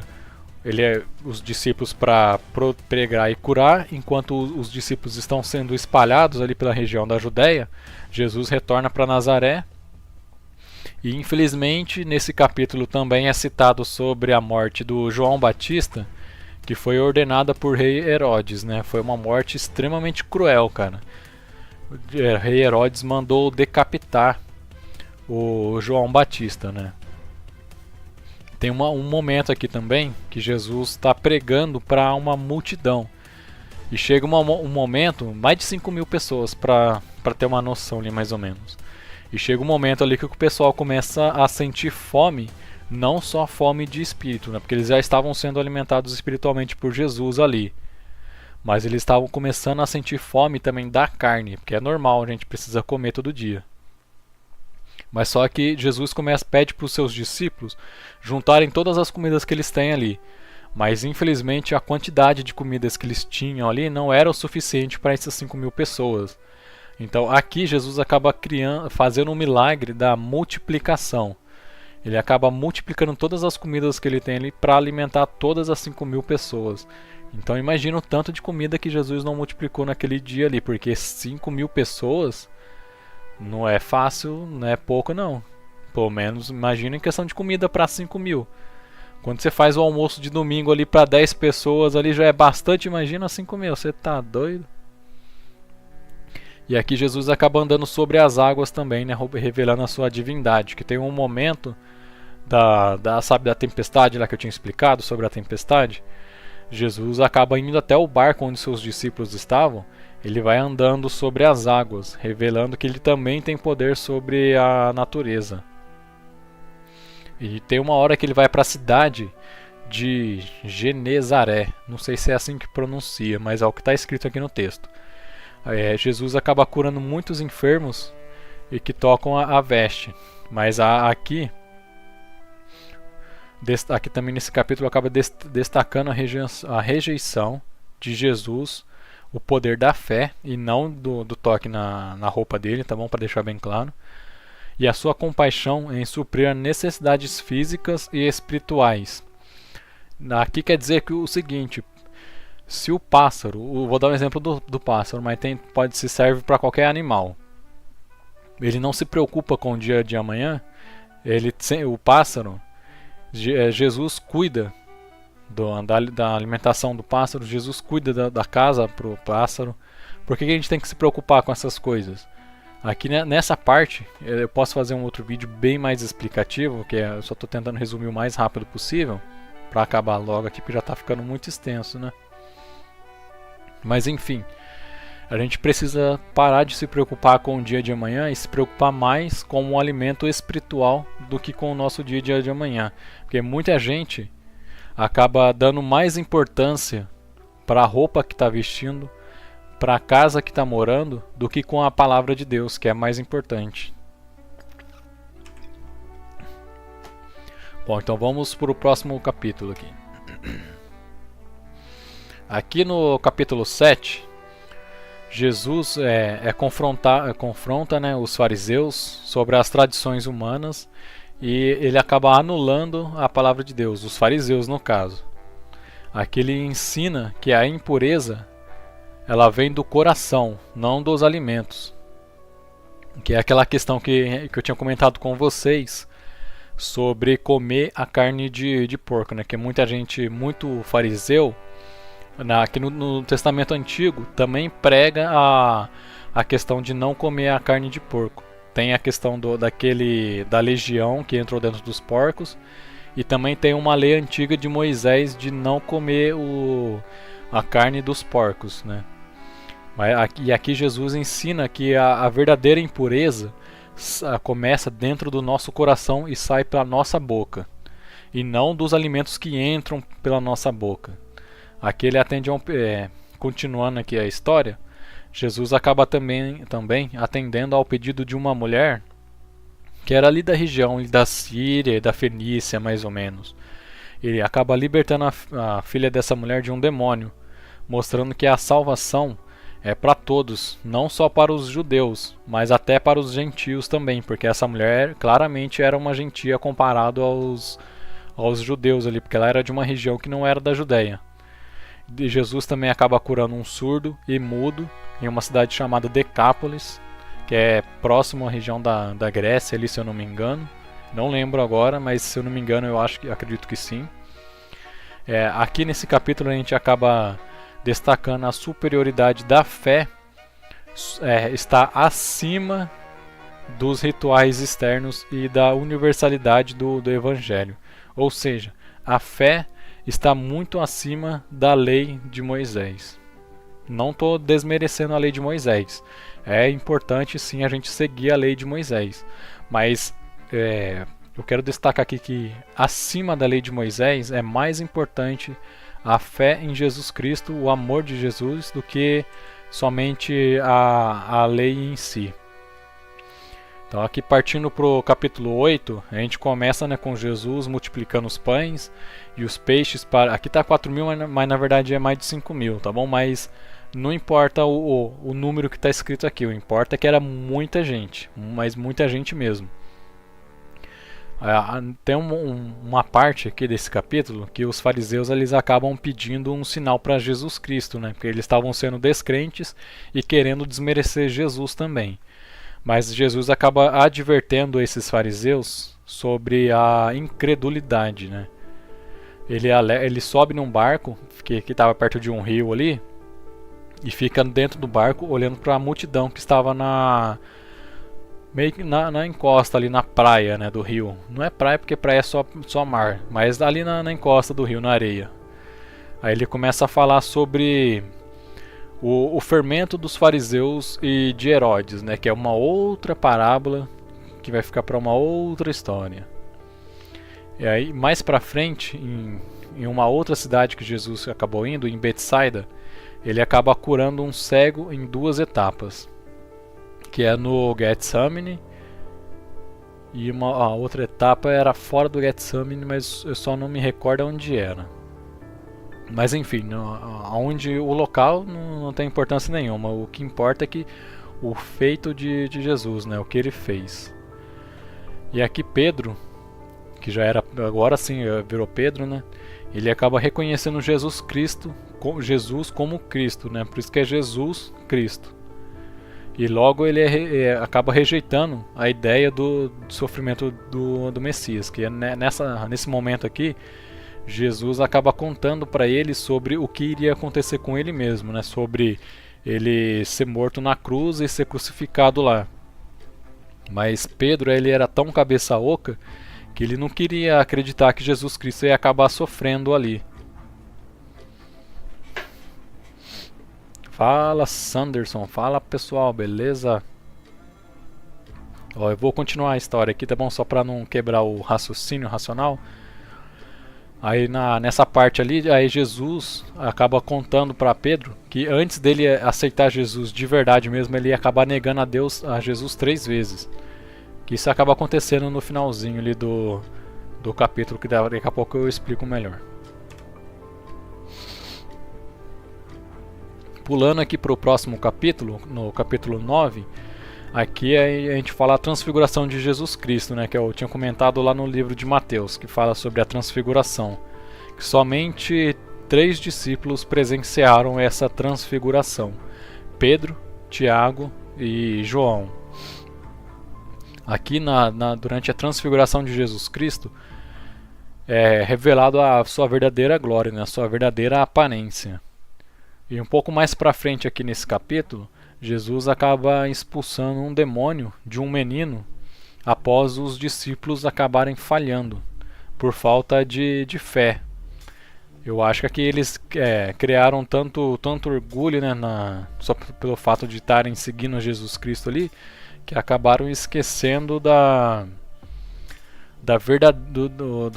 os discípulos para pregar e curar, enquanto os discípulos estão sendo espalhados ali pela região da Judéia. Jesus retorna para Nazaré. E infelizmente nesse capítulo também é citado sobre a morte do João Batista, que foi ordenada por rei Herodes, né? Foi uma morte extremamente cruel, cara. O rei Herodes mandou decapitar o João Batista, né? Tem um momento aqui também que Jesus está pregando para uma multidão. E chega um momento, mais de 5.000 pessoas, para ter uma noção ali mais ou menos. E chega um momento ali que o pessoal começa a sentir fome, não só fome de espírito, né? Porque eles já estavam sendo alimentados espiritualmente por Jesus ali. Mas eles estavam começando a sentir fome também da carne, porque é normal, a gente precisa comer todo dia. Mas só que Jesus pede para os seus discípulos juntarem todas as comidas que eles têm ali. Mas infelizmente a quantidade de comidas que eles tinham ali não era o suficiente para essas 5.000 pessoas. Então aqui Jesus acaba fazendo um milagre da multiplicação. Ele acaba multiplicando todas as comidas que ele tem ali para alimentar todas as 5.000 pessoas. Então imagina o tanto de comida que Jesus não multiplicou naquele dia ali, porque 5.000 pessoas não é fácil, não é pouco não. Pelo menos imagina em questão de comida para 5.000. Quando você faz o almoço de domingo ali para 10 pessoas ali já é bastante, imagina 5.000, você tá doido? E aqui Jesus acaba andando sobre as águas também, né, revelando a sua divindade, que tem um momento da tempestade lá que eu tinha explicado sobre a tempestade. Jesus acaba indo até o barco onde seus discípulos estavam. Ele vai andando sobre as águas, revelando que ele também tem poder sobre a natureza. E tem uma hora que ele vai para a cidade de Genezaré. Não sei se é assim que pronuncia, mas é o que está escrito aqui no texto. Jesus acaba curando muitos enfermos e que tocam a veste. Mas aqui também nesse capítulo acaba destacando a rejeição de Jesus, o poder da fé e não do toque na roupa dele, tá bom? Para deixar bem claro. E a sua compaixão em suprir necessidades físicas e espirituais. Aqui quer dizer que o seguinte: se o pássaro, vou dar um exemplo do pássaro, mas se serve para qualquer animal. Ele não se preocupa com o dia de amanhã. O pássaro, Jesus cuida da alimentação do pássaro. Jesus cuida da casa para o pássaro. Por que a gente tem que se preocupar com essas coisas? Aqui nessa parte eu posso fazer um outro vídeo bem mais explicativo, que eu só estou tentando resumir o mais rápido possível para acabar logo aqui, porque já está ficando muito extenso, né? Mas enfim, a gente precisa parar de se preocupar com o dia de amanhã e se preocupar mais com o alimento espiritual do que com o nosso dia de amanhã, porque muita gente acaba dando mais importância para a roupa que está vestindo, para a casa que está morando, do que com a palavra de Deus, que é mais importante. Bom, então vamos para o próximo capítulo aqui. Aqui no capítulo 7, Jesus confronta, né, os fariseus sobre as tradições humanas e ele acaba anulando a palavra de Deus, os fariseus no caso. Aqui ele ensina que a impureza ela vem do coração, não dos alimentos. Que é aquela questão que eu tinha comentado com vocês sobre comer a carne de porco, né? Que muita gente, muito fariseu, aqui no Testamento Antigo, também prega a questão de não comer a carne de porco. Tem a questão da legião que entrou dentro dos porcos, e também tem uma lei antiga de Moisés de não comer a carne dos porcos, né? E aqui Jesus ensina que a verdadeira impureza começa dentro do nosso coração e sai pela nossa boca, e não dos alimentos que entram pela nossa boca. Aqui ele atende continuando aqui a história, Jesus acaba também atendendo ao pedido de uma mulher que era ali da região da Síria e da Fenícia, mais ou menos. Ele acaba libertando a filha dessa mulher de um demônio, mostrando que a salvação é para todos, não só para os judeus, mas até para os gentios também, porque essa mulher claramente era uma gentia comparado aos judeus ali, porque ela era de uma região que não era da Judéia. E Jesus também acaba curando um surdo e mudo em uma cidade chamada Decápolis, que é próximo à região da Grécia ali, se eu não me engano. Não lembro agora, mas se eu não me engano acredito que sim. Aqui nesse capítulo a gente acaba destacando a superioridade da fé, está acima dos rituais externos e da universalidade do Evangelho. Ou seja, a fé está muito acima da lei de Moisés. Não estou desmerecendo a lei de Moisés. É importante sim a gente seguir a lei de Moisés. Mas eu quero destacar aqui que acima da lei de Moisés é mais importante a fé em Jesus Cristo, o amor de Jesus, do que somente a lei em si. Então aqui partindo para o capítulo 8, a gente começa, né, com Jesus multiplicando os pães e os peixes. Aqui está 4.000, mas na verdade é mais de 5.000, tá bom? Mas não importa o número que está escrito aqui, o importa é que era muita gente, mas muita gente mesmo. Tem uma parte aqui desse capítulo que os fariseus eles acabam pedindo um sinal para Jesus Cristo, né? Porque eles estavam sendo descrentes e querendo desmerecer Jesus também. Mas Jesus acaba advertendo esses fariseus sobre a incredulidade, né? Ele sobe num barco que estava perto de um rio ali e fica dentro do barco olhando para a multidão que estava meio que na encosta ali na praia, né, do rio. Não é praia porque praia é só mar, mas ali na encosta do rio, na areia. Aí ele começa a falar sobre o fermento dos fariseus e de Herodes, né, que é uma outra parábola que vai ficar para uma outra história. E aí mais para frente, em uma outra cidade que Jesus acabou indo, em Betsaida, ele acaba curando um cego em 2 etapas. que é no Getsemane. E a outra etapa era fora do Getsemane, mas eu só não me recordo onde era. Mas enfim, aonde o local não tem importância nenhuma. O que importa é que o feito de Jesus, né, o que ele fez. E aqui Pedro, que já era, agora sim virou Pedro, né, ele acaba reconhecendo Jesus como Cristo, né, por isso que é Jesus Cristo. E logo ele acaba rejeitando a ideia do sofrimento do Messias, que é nesse momento aqui, Jesus acaba contando para ele sobre o que iria acontecer com ele mesmo, né? Sobre ele ser morto na cruz e ser crucificado lá. Mas Pedro, ele era tão cabeça oca que ele não queria acreditar que Jesus Cristo ia acabar sofrendo ali. Fala, Sanderson, fala pessoal, beleza? Ó, eu vou continuar a história aqui, tá bom? Só para não quebrar o raciocínio racional. Aí nessa parte ali, aí Jesus acaba contando para Pedro que antes dele aceitar Jesus de verdade mesmo, ele ia acabar negando a Jesus 3 vezes. Que isso acaba acontecendo no finalzinho ali do capítulo, que daqui a pouco eu explico melhor. Pulando aqui para o próximo capítulo, no capítulo 9, aqui a gente fala a transfiguração de Jesus Cristo, né, que eu tinha comentado lá no livro de Mateus, que fala sobre a transfiguração. Que somente 3 discípulos presenciaram essa transfiguração: Pedro, Tiago e João. Aqui durante a transfiguração de Jesus Cristo é revelado a sua verdadeira glória, né, a sua verdadeira aparência. E um pouco mais para frente aqui nesse capítulo, Jesus acaba expulsando um demônio de um menino após os discípulos acabarem falhando por falta de fé. Eu acho que aqui eles criaram tanto orgulho, né, só pelo fato de estarem seguindo Jesus Cristo ali, que acabaram esquecendo do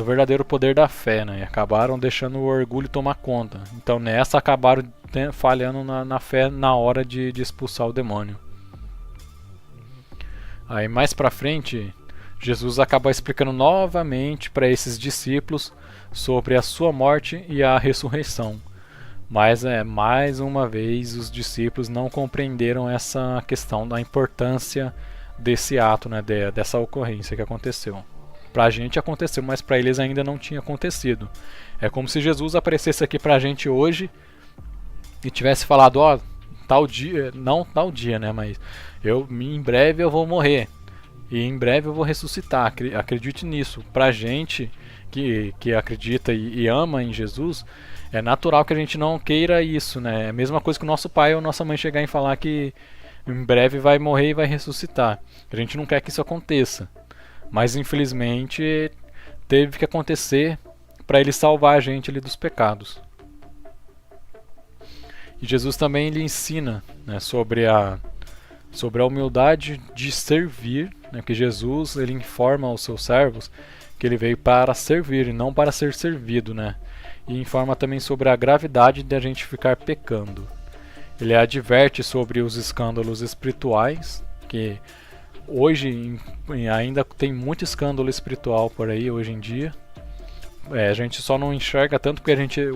verdadeiro poder da fé, né, e acabaram deixando o orgulho tomar conta. Então nessa acabaram falhando na fé na hora de expulsar o demônio. Aí mais pra frente, Jesus acaba explicando novamente para esses discípulos sobre a sua morte e a ressurreição. Mas mais uma vez os discípulos não compreenderam essa questão da importância desse ato, né, dessa ocorrência que aconteceu. Pra gente aconteceu, mas pra eles ainda não tinha acontecido. É como se Jesus aparecesse aqui pra gente hoje e tivesse falado, ó, tal dia, não tal dia, né, mas em breve eu vou morrer e em breve eu vou ressuscitar, acredite nisso. Pra gente que acredita e ama em Jesus, é natural que a gente não queira isso, né, é a mesma coisa que o nosso pai ou nossa mãe chegar e falar que em breve vai morrer e vai ressuscitar. A gente não quer que isso aconteça, mas infelizmente teve que acontecer para ele salvar a gente ali dos pecados. E Jesus também lhe ensina, né, sobre a humildade de servir, né, que Jesus ele informa aos seus servos que ele veio para servir e não para ser servido, né? E informa também sobre a gravidade de a gente ficar pecando. Ele adverte sobre os escândalos espirituais, que hoje ainda tem muito escândalo espiritual por aí hoje em dia. A gente só não enxerga tanto porque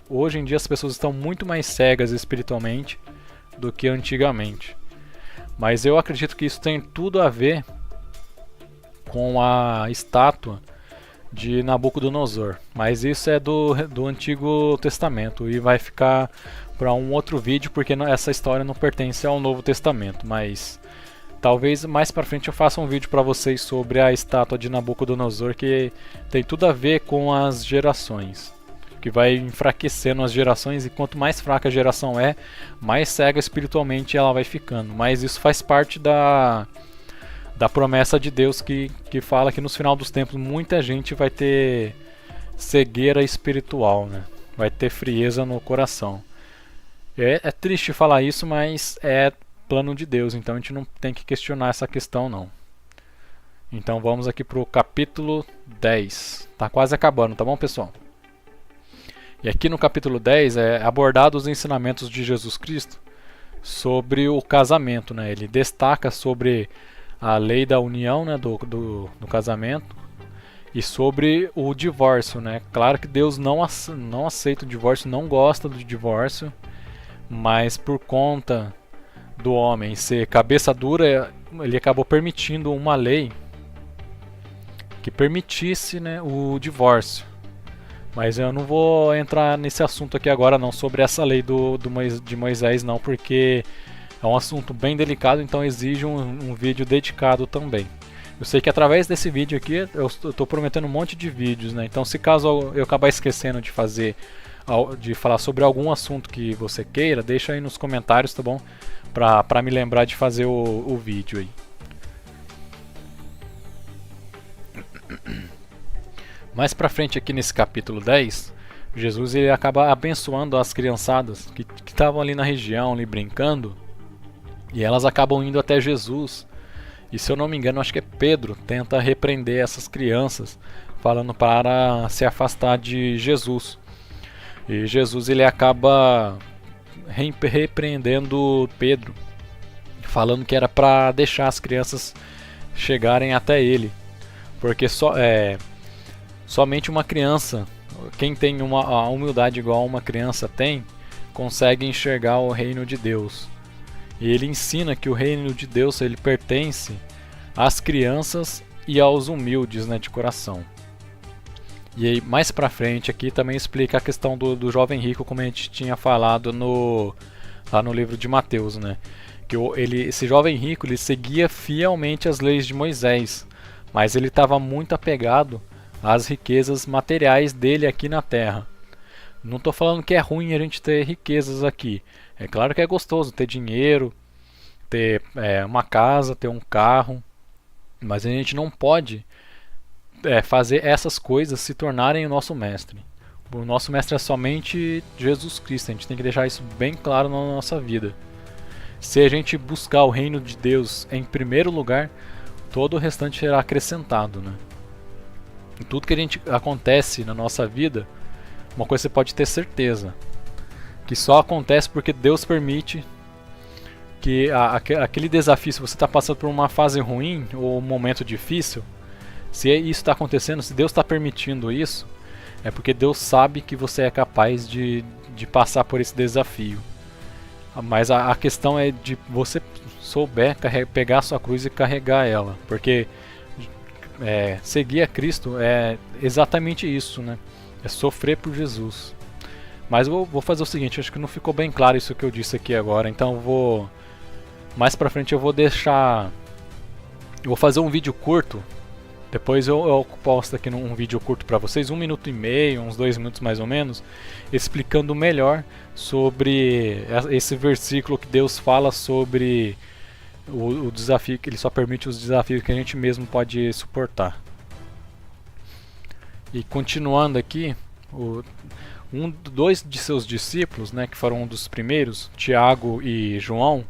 hoje em dia as pessoas estão muito mais cegas espiritualmente do que antigamente. Mas eu acredito que isso tem tudo a ver com a estátua de Nabucodonosor. Mas isso é do Antigo Testamento e vai ficar para um outro vídeo porque essa história não pertence ao Novo Testamento. Mas talvez mais para frente eu faça um vídeo para vocês sobre a estátua de Nabucodonosor, que tem tudo a ver com as gerações, que vai enfraquecendo as gerações, e quanto mais fraca a geração é, mais cega espiritualmente ela vai ficando. Mas isso faz parte da promessa de Deus que fala que no final dos tempos muita gente vai ter cegueira espiritual, né? Vai ter frieza no coração. É triste falar isso, mas é plano de Deus, então a gente não tem que questionar essa questão não. Então vamos aqui para o capítulo 10. Tá quase acabando, tá bom, pessoal? E aqui no capítulo 10 é abordado os ensinamentos de Jesus Cristo sobre o casamento, né? Ele destaca sobre a lei da união, né, do casamento, e sobre o divórcio, né? Claro que Deus não aceita o divórcio, não gosta do divórcio, mas por conta do homem ser cabeça dura, ele acabou permitindo uma lei que permitisse, né, o divórcio. Mas eu não vou entrar nesse assunto aqui agora não, sobre essa lei de Moisés não, porque é um assunto bem delicado, então exige um vídeo dedicado também. Eu sei que através desse vídeo aqui eu estou prometendo um monte de vídeos, né? Então se caso eu acabar esquecendo de falar sobre algum assunto que você queira, deixa aí nos comentários, tá bom? Pra me lembrar de fazer o vídeo aí. Mais pra frente aqui nesse capítulo 10, Jesus ele acaba abençoando as criançadas que estavam ali na região, ali brincando, e elas acabam indo até Jesus. E se eu não me engano, acho que é Pedro, tenta repreender essas crianças, falando para se afastar de Jesus. E Jesus ele acaba repreendendo Pedro, falando que era para deixar as crianças chegarem até ele, porque somente uma criança, quem tem a humildade igual uma criança tem, consegue enxergar o reino de Deus. E ele ensina que o reino de Deus ele pertence às crianças e aos humildes, né, de coração. E aí mais pra frente aqui também explica a questão do jovem rico, como a gente tinha falado lá no livro de Mateus, né? Que esse jovem rico ele seguia fielmente as leis de Moisés, mas ele estava muito apegado às riquezas materiais dele aqui na terra. Não estou falando que é ruim a gente ter riquezas aqui. É claro que é gostoso ter dinheiro, ter uma casa, ter um carro, mas a gente não pode fazer essas coisas se tornarem o nosso mestre. O nosso mestre é somente Jesus Cristo, a gente tem que deixar isso bem claro na nossa vida. Se a gente buscar o reino de Deus em primeiro lugar, todo o restante será acrescentado, né? Em tudo que acontece na nossa vida, uma coisa você pode ter certeza, que só acontece porque Deus permite que aquele desafio, se você está passando por uma fase ruim ou um momento difícil, se isso está acontecendo, se Deus está permitindo isso, é porque Deus sabe que você é capaz de passar por esse desafio. Mas a questão é de você souber pegar a sua cruz e carregar ela, porque seguir a Cristo é exatamente isso, né? É sofrer por Jesus. Mas eu vou fazer o seguinte, acho que não ficou bem claro isso que eu disse aqui agora, então mais pra frente eu vou fazer um vídeo curto. Depois eu posto aqui um vídeo curto para vocês, 1 minuto e meio, uns 2 minutos mais ou menos, explicando melhor sobre esse versículo que Deus fala sobre o desafio, que Ele só permite os desafios que a gente mesmo pode suportar. E continuando aqui, dois de seus discípulos, né, que foram um dos primeiros, Tiago e João,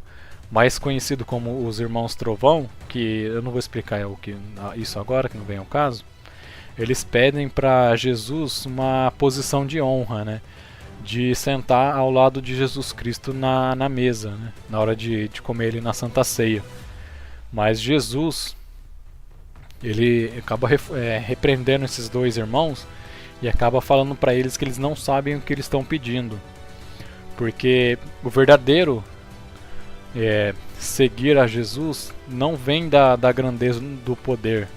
mais conhecido como os irmãos Trovão, que eu não vou explicar isso agora, que não vem ao caso, eles pedem para Jesus uma posição de honra, né, de sentar ao lado de Jesus Cristo na mesa, né, na hora de comer ele na Santa Ceia. Mas Jesus, ele acaba repreendendo esses dois irmãos e acaba falando para eles que eles não sabem o que eles estão pedindo, porque o verdadeiro seguir a Jesus não vem da grandeza do poder,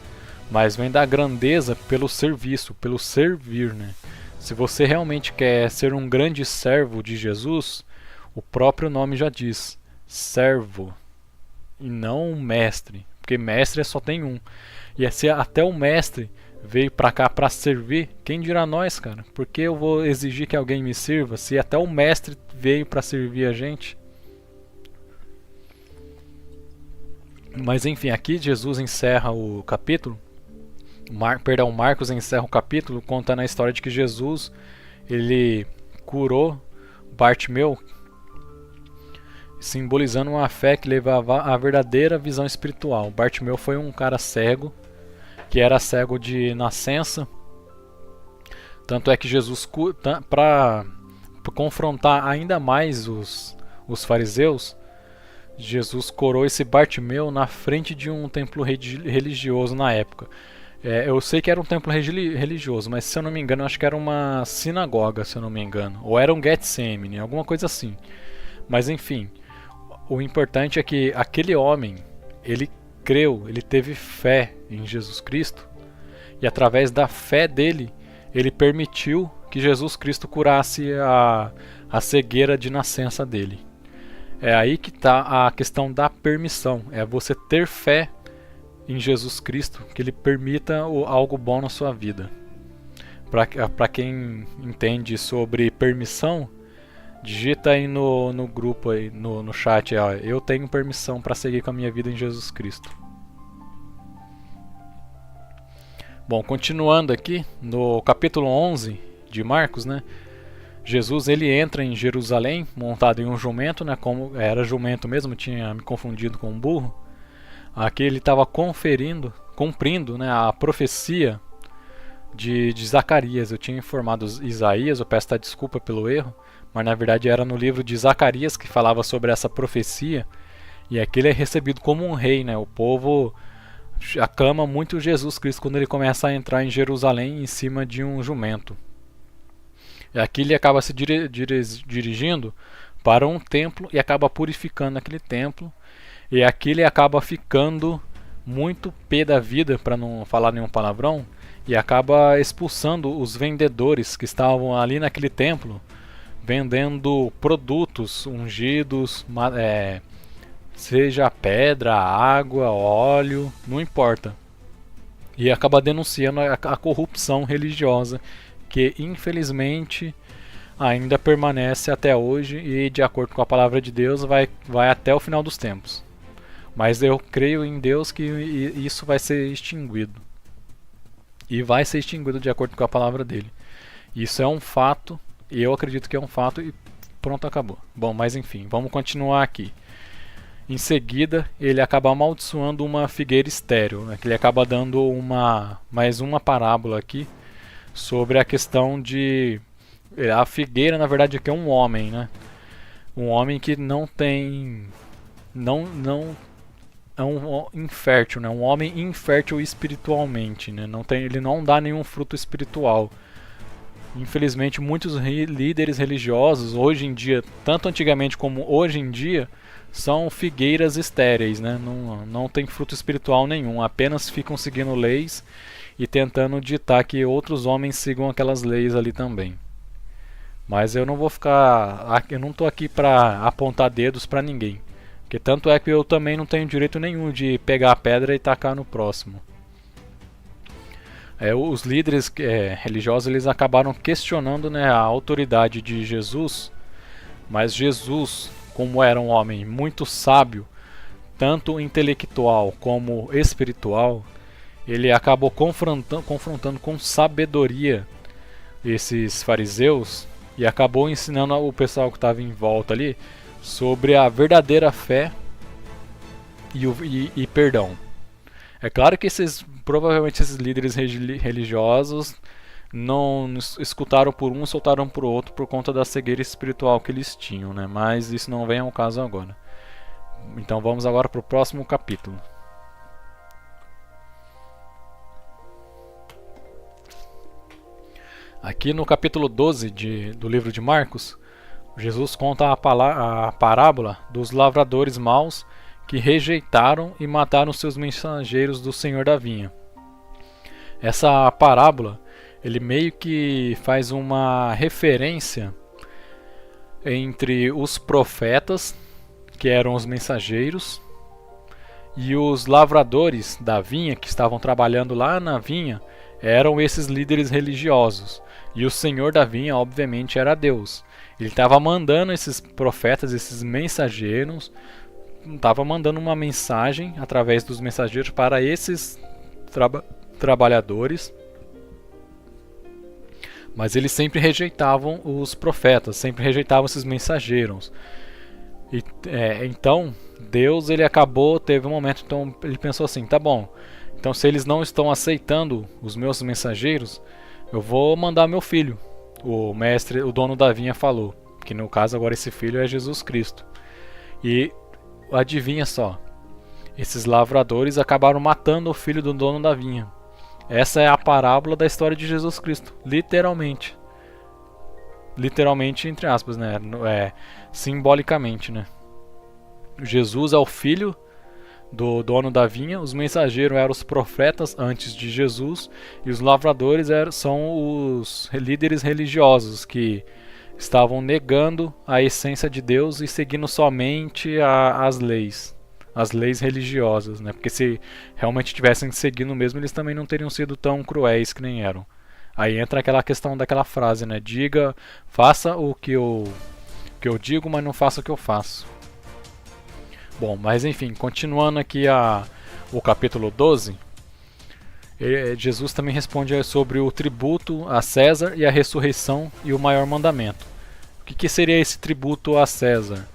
mas vem da grandeza pelo serviço, pelo servir, né? Se você realmente quer ser um grande servo de Jesus, o próprio nome já diz, servo, e não mestre, porque mestre só tem um. E se até o mestre veio pra cá pra servir, quem dirá nós, cara? Por que eu vou exigir que alguém me sirva se até o mestre veio pra servir a gente? Mas enfim, aqui Jesus encerra o capítulo, Marcos encerra o capítulo contando a história de que Jesus ele curou Bartimeu, simbolizando uma fé que levava à verdadeira visão espiritual. Bartimeu foi um cara cego, que era cego de nascença, tanto é que Jesus, para confrontar ainda mais os fariseus, Jesus curou esse Bartimeu na frente de um templo religioso na época. Eu sei que era um templo religioso, mas se eu não me engano, acho que era uma sinagoga, se eu não me engano. Ou era um Getsemane, alguma coisa assim. Mas enfim, o importante é que aquele homem, ele creu, ele teve fé em Jesus Cristo. E através da fé dele, ele permitiu que Jesus Cristo curasse a cegueira de nascença dele. É aí que está a questão da permissão. É você ter fé em Jesus Cristo, que ele permita algo bom na sua vida. Para quem entende sobre permissão, digita aí no grupo, aí, no chat, ó, eu tenho permissão para seguir com a minha vida em Jesus Cristo. Bom, continuando aqui, no capítulo 11 de Marcos, né? Jesus ele entra em Jerusalém montado em um jumento, né? Como era jumento mesmo, tinha me confundido com um burro. Aqui ele estava cumprindo, né, a profecia de Zacarias. Eu tinha informado Isaías, eu peço desculpa pelo erro, mas na verdade era no livro de Zacarias que falava sobre essa profecia. E aqui ele é recebido como um rei, né? O povo aclama muito Jesus Cristo quando ele começa a entrar em Jerusalém em cima de um jumento. E aqui ele acaba se dirigindo para um templo e acaba purificando aquele templo. E aqui ele acaba ficando muito pé da vida, para não falar nenhum palavrão, e acaba expulsando os vendedores que estavam ali naquele templo, vendendo produtos ungidos, seja pedra, água, óleo, não importa. E acaba denunciando a corrupção religiosa, que infelizmente ainda permanece até hoje e, de acordo com a palavra de Deus, vai até o final dos tempos. Mas eu creio em Deus que isso vai ser extinguido. E vai ser extinguido de acordo com a palavra dele. Isso é um fato, e eu acredito que é um fato, e pronto, acabou. Bom, mas enfim, vamos continuar aqui. Em seguida, ele acaba amaldiçoando uma figueira estéril, né, que ele acaba dando mais uma parábola aqui sobre a questão de... A figueira, na verdade, aqui é um homem, né? Um homem que não tem... Não é um infértil, né? Um homem infértil espiritualmente, né? Ele não dá nenhum fruto espiritual. Infelizmente, muitos líderes religiosos, hoje em dia, tanto antigamente como hoje em dia, são figueiras estéreis, né? Não tem fruto espiritual nenhum, apenas ficam seguindo leis e tentando ditar que outros homens sigam aquelas leis ali também. Mas eu não vou eu não estou aqui para apontar dedos para ninguém. Porque tanto é que eu também não tenho direito nenhum de pegar a pedra e tacar no próximo. Os líderes religiosos eles acabaram questionando, né, a autoridade de Jesus. Mas Jesus, como era um homem muito sábio, tanto intelectual como espiritual, ele acabou confrontando com sabedoria esses fariseus e acabou ensinando o pessoal que estava em volta ali sobre a verdadeira fé e perdão. É claro que provavelmente esses líderes religiosos não escutaram por um, soltaram por outro por conta da cegueira espiritual que eles tinham, né? Mas isso não vem ao caso agora. Então vamos agora para o próximo capítulo. Aqui no capítulo 12 do livro de Marcos, Jesus conta a parábola dos lavradores maus que rejeitaram e mataram seus mensageiros do Senhor da vinha. Essa parábola, ele meio que faz uma referência entre os profetas, que eram os mensageiros, e os lavradores da vinha, que estavam trabalhando lá na vinha, eram esses líderes religiosos. E o Senhor da vinha, obviamente, era Deus. Ele estava mandando esses profetas, esses mensageiros, estava mandando uma mensagem através dos mensageiros para esses trabalhadores. Mas eles sempre rejeitavam os profetas, sempre rejeitavam esses mensageiros. Então, Deus ele teve um momento, então ele pensou assim, tá bom, então se eles não estão aceitando os meus mensageiros, eu vou mandar meu filho. O dono da vinha falou, que no caso agora esse filho é Jesus Cristo. E adivinha só, esses lavradores acabaram matando o filho do dono da vinha. Essa é a parábola da história de Jesus Cristo, literalmente. Literalmente, entre aspas, né? Simbolicamente, né? Jesus é o filho do dono da vinha, os mensageiros eram os profetas antes de Jesus, e os lavradores são os líderes religiosos que estavam negando a essência de Deus e seguindo somente as leis religiosas, né? Porque se realmente tivessem seguindo mesmo, eles também não teriam sido tão cruéis que nem eram. Aí entra aquela questão daquela frase, né? Faça o que eu digo, mas não faça o que eu faço. Bom, mas enfim, continuando aqui o capítulo 12, Jesus também responde sobre o tributo a César e a ressurreição e o maior mandamento. O que seria esse tributo a César?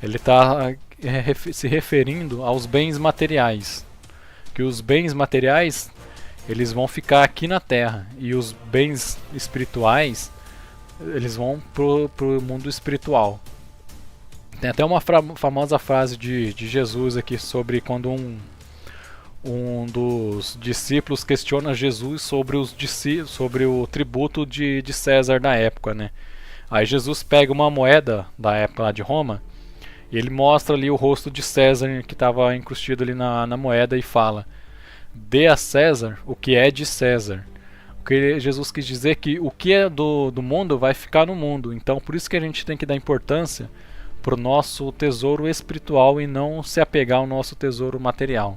Ele está se referindo aos bens materiais. Que os bens materiais eles vão ficar aqui na Terra e os bens espirituais eles vão pro mundo espiritual. Tem até uma famosa frase de Jesus aqui sobre quando um dos discípulos questiona Jesus sobre o tributo de César da época, né? Aí Jesus pega uma moeda da época lá de Roma e ele mostra ali o rosto de César que estava incrustido ali na moeda e fala: dê a César o que é de César. O que Jesus quis dizer é que o que é do mundo vai ficar no mundo. Então por isso que a gente tem que dar importância para o nosso tesouro espiritual e não se apegar ao nosso tesouro material.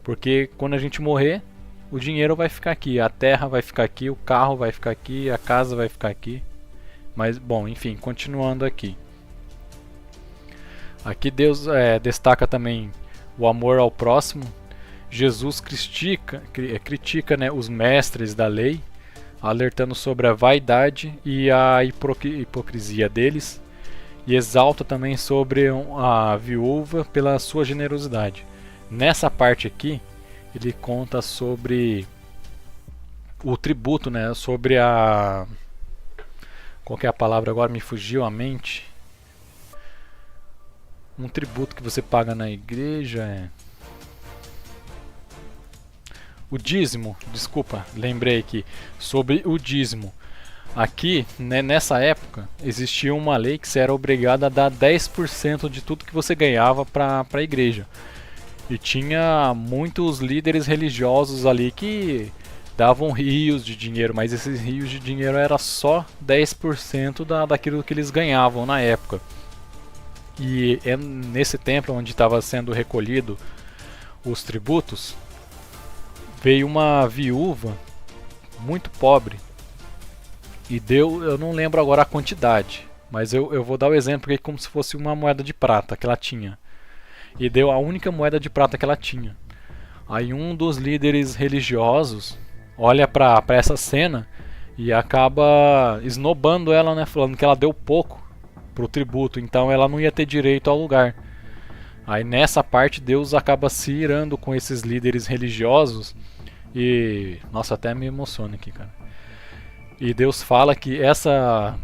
Porque quando a gente morrer, o dinheiro vai ficar aqui, a terra vai ficar aqui, o carro vai ficar aqui, a casa vai ficar aqui. Mas, bom, enfim, continuando aqui. Aqui Deus destaca também o amor ao próximo. Jesus critica, né, os mestres da lei, alertando sobre a vaidade e a hipocrisia deles. E exalta também sobre a viúva pela sua generosidade. Nessa parte aqui, ele conta sobre o tributo, né? Sobre a... Qual que é a palavra agora? Me fugiu a mente. Um tributo que você paga na igreja o dízimo, desculpa, lembrei aqui. Sobre o dízimo. Aqui, né, nessa época, existia uma lei que você era obrigado a dar 10% de tudo que você ganhava para a igreja. E tinha muitos líderes religiosos ali que davam rios de dinheiro, mas esses rios de dinheiro era só 10% daquilo que eles ganhavam na época. E é nesse templo onde estava sendo recolhido os tributos, veio uma viúva muito pobre e deu, eu não lembro agora a quantidade, mas eu vou dar o exemplo aqui como se fosse uma moeda de prata que ela tinha. E deu a única moeda de prata que ela tinha. Aí um dos líderes religiosos olha para essa cena e acaba esnobando ela, né, falando que ela deu pouco pro tributo, então ela não ia ter direito ao lugar. Aí nessa parte Deus acaba se irando com esses líderes religiosos e... Nossa, até me emociona aqui, cara. E Deus fala que essa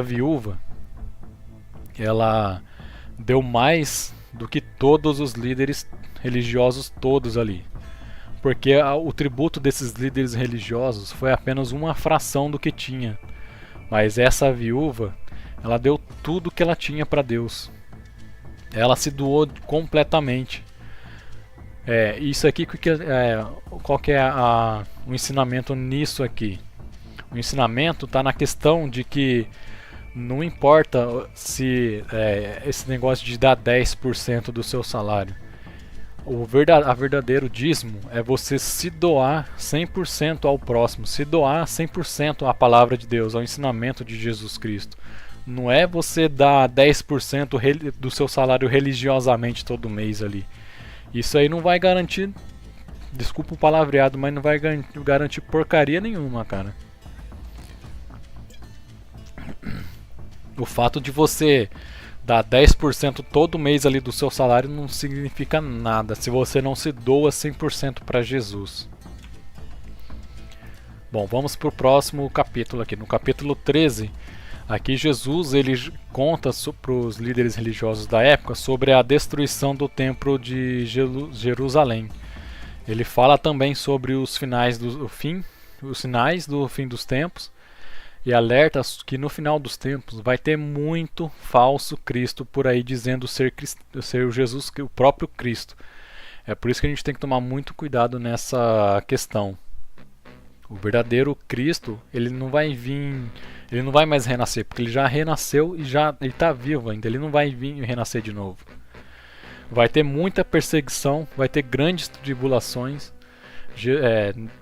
viúva, ela deu mais do que todos os líderes religiosos todos ali. Porque o tributo desses líderes religiosos foi apenas uma fração do que tinha. Mas essa viúva, ela deu tudo que ela tinha para Deus. Ela se doou completamente. Isso aqui, qual que é o ensinamento nisso aqui? O ensinamento está na questão de que não importa se esse negócio de dar 10% do seu salário. A verdadeiro dízimo é você se doar 100% ao próximo, se doar 100% à palavra de Deus, ao ensinamento de Jesus Cristo. Não é você dar 10% do seu salário religiosamente todo mês ali. Isso aí não vai garantir, desculpa o palavreado, mas não vai garantir porcaria nenhuma, cara. O fato de você dar 10% todo mês ali do seu salário não significa nada se você não se doa 100% para Jesus. Bom, vamos para o próximo capítulo aqui. No capítulo 13, Aqui Jesus ele conta para os líderes religiosos da época sobre a destruição do templo de Jerusalém. Ele fala também sobre os sinais do fim dos tempos, e alerta que no final dos tempos vai ter muito falso Cristo por aí dizendo ser o Jesus, o próprio Cristo. É por isso que a gente tem que tomar muito cuidado nessa questão. O verdadeiro Cristo, ele não vai mais renascer, porque ele já renasceu e ele está vivo ainda, ele não vai vir renascer de novo. Vai ter muita perseguição, vai ter grandes tribulações.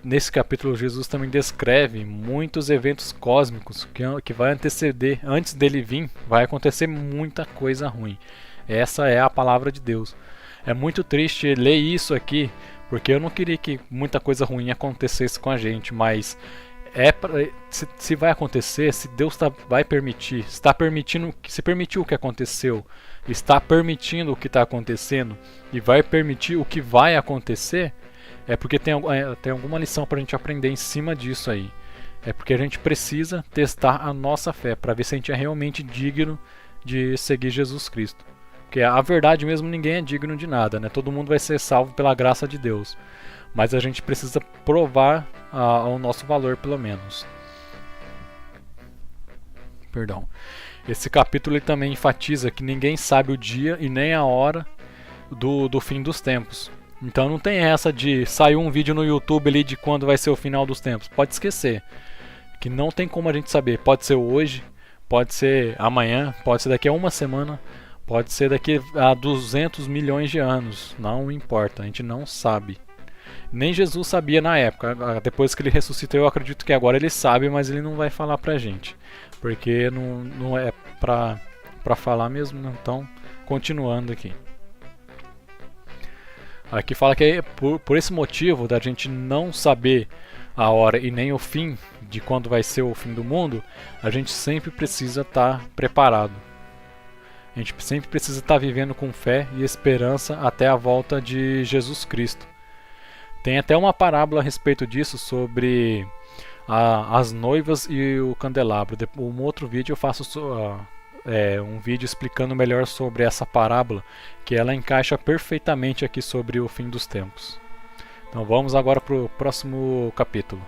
Nesse capítulo Jesus também descreve muitos eventos cósmicos que vai anteceder, antes dele vir, vai acontecer muita coisa ruim. Essa é a palavra de Deus. É muito triste ler isso aqui, porque eu não queria que muita coisa ruim acontecesse com a gente, mas se vai acontecer, se Deus vai permitir, se permitiu o que aconteceu, está permitindo o que está acontecendo e vai permitir o que vai acontecer, é porque tem alguma lição para a gente aprender em cima disso aí. É porque a gente precisa testar a nossa fé para ver se a gente é realmente digno de seguir Jesus Cristo. Porque a verdade mesmo, ninguém é digno de nada, né? Todo mundo vai ser salvo pela graça de Deus. Mas a gente precisa provar o nosso valor, pelo menos. Perdão. Esse capítulo ele também enfatiza que ninguém sabe o dia e nem a hora do fim dos tempos. Então não tem essa de sair um vídeo no YouTube ali de quando vai ser o final dos tempos. Pode esquecer. Que não tem como a gente saber. Pode ser hoje, pode ser amanhã, pode ser daqui a uma semana, pode ser daqui a 200 milhões de anos. Não importa, a gente não sabe. Nem Jesus sabia na época. Depois que ele ressuscitou, eu acredito que agora ele sabe, mas ele não vai falar pra gente. Porque não é pra falar mesmo. Então, continuando aqui. Aqui fala que é por esse motivo da gente não saber a hora e nem o fim de quando vai ser o fim do mundo, a gente sempre precisa estar preparado. A gente sempre precisa estar vivendo com fé e esperança até a volta de Jesus Cristo. Tem até uma parábola a respeito disso sobre as noivas e o candelabro. Um outro vídeo eu faço um vídeo explicando melhor sobre essa parábola, que ela encaixa perfeitamente aqui sobre o fim dos tempos. Então vamos agora para o próximo capítulo.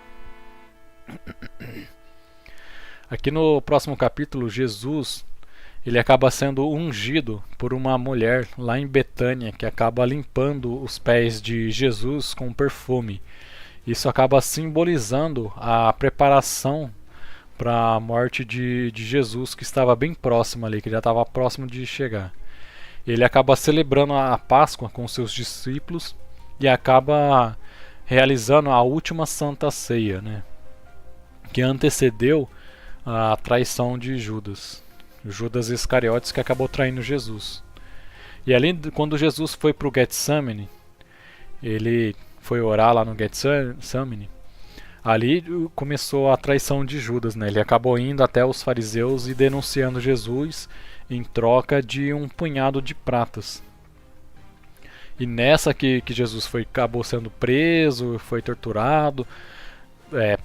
Aqui no próximo capítulo, Jesus ele acaba sendo ungido por uma mulher lá em Betânia, que acaba limpando os pés de Jesus com perfume. Isso acaba simbolizando a preparação para a morte de Jesus, que estava bem próxima ali, que já estava próximo de chegar. Ele acaba celebrando a Páscoa com seus discípulos e acaba realizando a última Santa Ceia, né, que antecedeu a traição de Judas Iscariotes, que acabou traindo Jesus. E ali, quando Jesus foi para o Getsemane, ele foi orar lá no Getsemane. Ali começou a traição de Judas, né? Ele acabou indo até os fariseus e denunciando Jesus em troca de um punhado de pratas. E nessa que Jesus acabou sendo preso, foi torturado,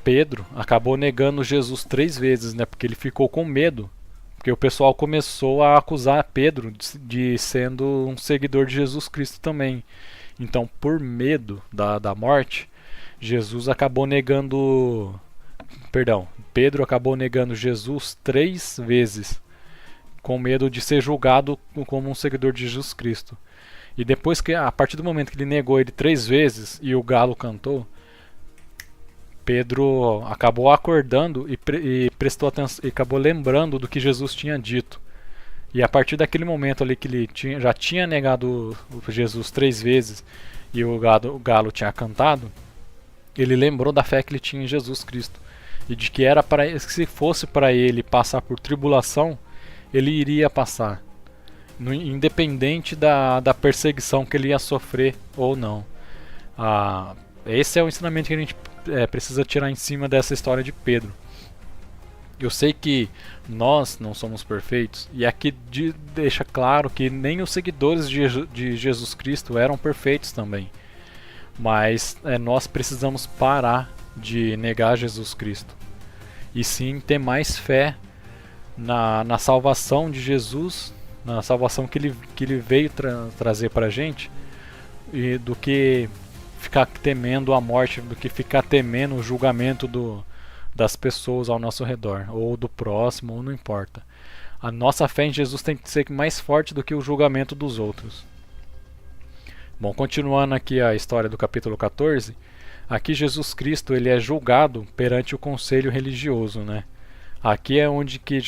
Pedro acabou negando Jesus 3 vezes, né? Porque ele ficou com medo. Porque o pessoal começou a acusar Pedro de sendo um seguidor de Jesus Cristo também. Então, por medo da morte, Pedro acabou negando Jesus 3 vezes, com medo de ser julgado como um seguidor de Jesus Cristo. E depois a partir do momento que ele negou ele 3 vezes e o galo cantou, Pedro acabou acordando e prestou atenção e acabou lembrando do que Jesus tinha dito. E a partir daquele momento ali que ele já tinha negado Jesus 3 vezes e o galo tinha cantado, ele lembrou da fé que ele tinha em Jesus Cristo e de que se fosse para ele passar por tribulação, ele iria passar, independente da perseguição que ele ia sofrer ou não. Esse é o ensinamento que a gente precisa tirar em cima dessa história de Pedro. Eu sei que nós não somos perfeitos, e aqui deixa claro que nem os seguidores de Jesus Cristo eram perfeitos também. Mas nós precisamos parar de negar Jesus Cristo e sim ter mais fé na salvação de Jesus, na salvação que ele veio trazer para a gente, e do que ficar temendo a morte, do que ficar temendo o julgamento das pessoas ao nosso redor, ou do próximo, ou não importa. A nossa fé em Jesus tem que ser mais forte do que o julgamento dos outros. Bom, continuando aqui a história do capítulo 14, aqui Jesus Cristo ele é julgado perante o conselho religioso, né? Aqui é onde que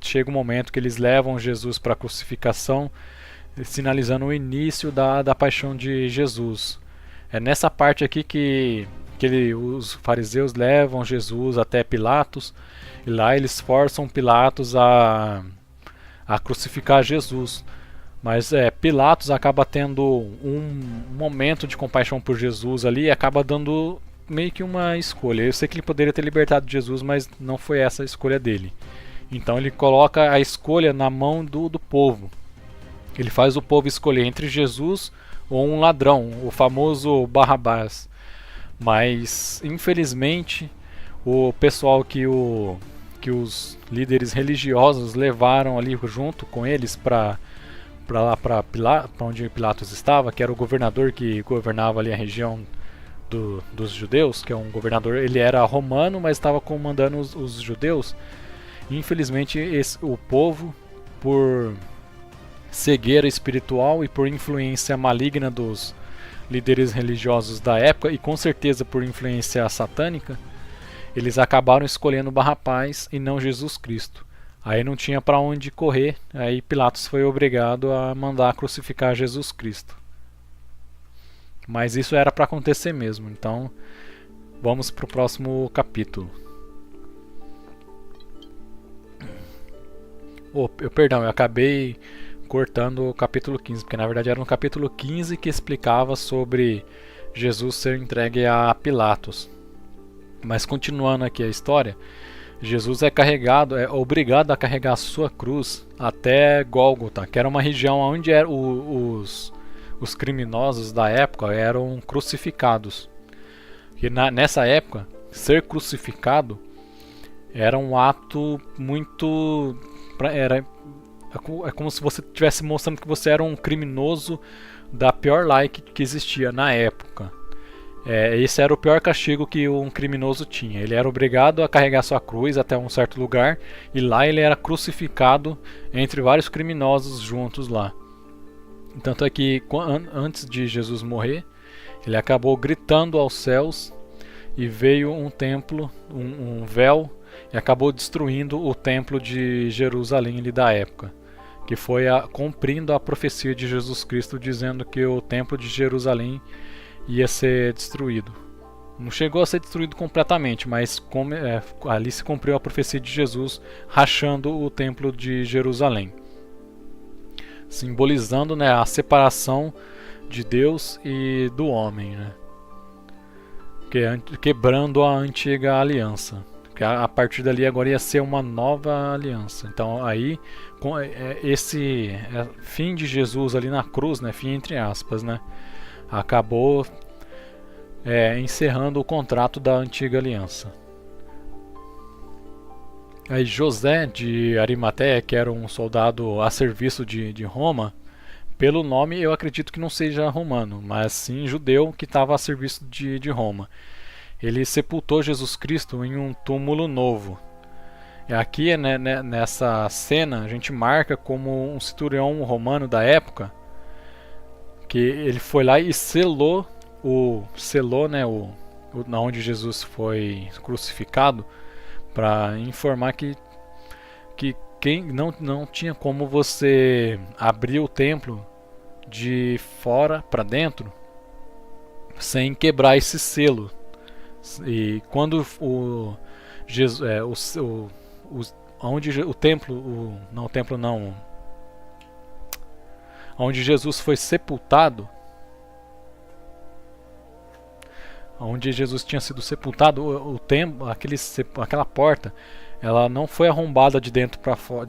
chega o momento que eles levam Jesus para a crucificação, sinalizando o início da paixão de Jesus. É nessa parte aqui que os fariseus levam Jesus até Pilatos, e lá eles forçam Pilatos a crucificar Jesus. Mas Pilatos acaba tendo um momento de compaixão por Jesus ali e acaba dando meio que uma escolha. Eu sei que ele poderia ter libertado Jesus, mas não foi essa a escolha dele. Então ele coloca a escolha na mão do povo. Ele faz o povo escolher entre Jesus ou um ladrão, o famoso Barrabás. Mas infelizmente o pessoal que os líderes religiosos levaram ali junto com eles para onde Pilatos estava, que era o governador que governava ali a região dos judeus, que é um governador, ele era romano, mas estava comandando os judeus. Infelizmente o povo, por cegueira espiritual e por influência maligna dos líderes religiosos da época, e com certeza por influência satânica, eles acabaram escolhendo Barrabás e não Jesus Cristo. Aí não tinha para onde correr, aí Pilatos foi obrigado a mandar crucificar Jesus Cristo. Mas isso era para acontecer mesmo, então vamos para o próximo capítulo. Eu acabei cortando o capítulo 15, porque na verdade era no capítulo 15 que explicava sobre Jesus ser entregue a Pilatos. Mas continuando aqui a história, Jesus é obrigado a carregar a sua cruz até Gólgota, que era uma região onde os criminosos da época eram crucificados. E nessa época, ser crucificado era um ato muito... É como se você estivesse mostrando que você era um criminoso da pior like que existia na época. Esse era o pior castigo que um criminoso tinha. Ele era obrigado a carregar sua cruz até um certo lugar, e lá ele era crucificado entre vários criminosos juntos lá. Tanto é que antes de Jesus morrer, ele acabou gritando aos céus, e veio um templo, um véu, e acabou destruindo o templo de Jerusalém ali da época, que foi cumprindo a profecia de Jesus Cristo, dizendo que o templo de Jerusalém ia ser destruído. Não chegou a ser destruído completamente, mas ali se cumpriu a profecia de Jesus, rachando o templo de Jerusalém, simbolizando, né, a separação de Deus e do homem, né, quebrando a antiga aliança, que a partir dali agora ia ser uma nova aliança. Então aí esse fim de Jesus ali na cruz, né, fim entre aspas, né, acabou encerrando o contrato da antiga aliança. Aí José de Arimateia, que era um soldado a serviço de Roma, pelo nome eu acredito que não seja romano, mas sim judeu que estava a serviço de Roma. Ele sepultou Jesus Cristo em um túmulo novo. E aqui, né, nessa cena, a gente marca como um centurião romano da época, que ele foi lá e selou onde Jesus foi crucificado, para informar que quem não tinha como você abrir o templo de fora para dentro sem quebrar esse selo. E quando onde Jesus foi sepultado, onde Jesus tinha sido sepultado, o templo, aquela porta, ela não foi arrombada de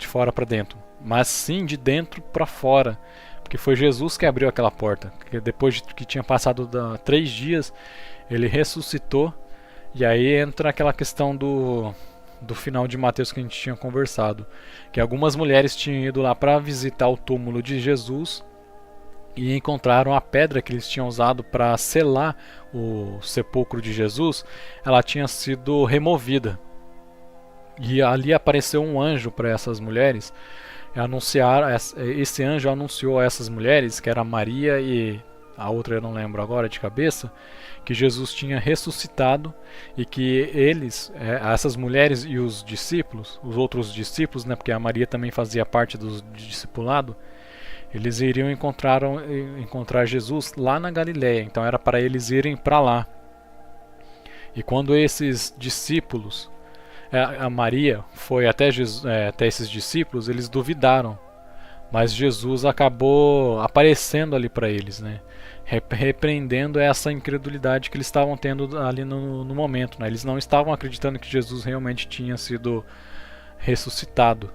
fora para dentro, mas sim de dentro para fora, porque foi Jesus que abriu aquela porta. Porque depois de que tinha passado 3 dias, ele ressuscitou, e aí entra aquela questão do final de Mateus que a gente tinha conversado, que algumas mulheres tinham ido lá para visitar o túmulo de Jesus e encontraram a pedra que eles tinham usado para selar o sepulcro de Jesus, ela tinha sido removida. E ali apareceu um anjo para essas mulheres. Esse anjo anunciou a essas mulheres, que era Maria e a outra eu não lembro agora de cabeça, que Jesus tinha ressuscitado e que essas mulheres e os discípulos, os outros discípulos, né, porque a Maria também fazia parte do discipulado, eles iriam encontrar Jesus lá na Galileia. Então era para eles irem para lá. E quando esses discípulos, a Maria foi até esses discípulos, eles duvidaram. Mas Jesus acabou aparecendo ali para eles, né? Repreendendo essa incredulidade que eles estavam tendo ali no momento, né? Eles não estavam acreditando que Jesus realmente tinha sido ressuscitado.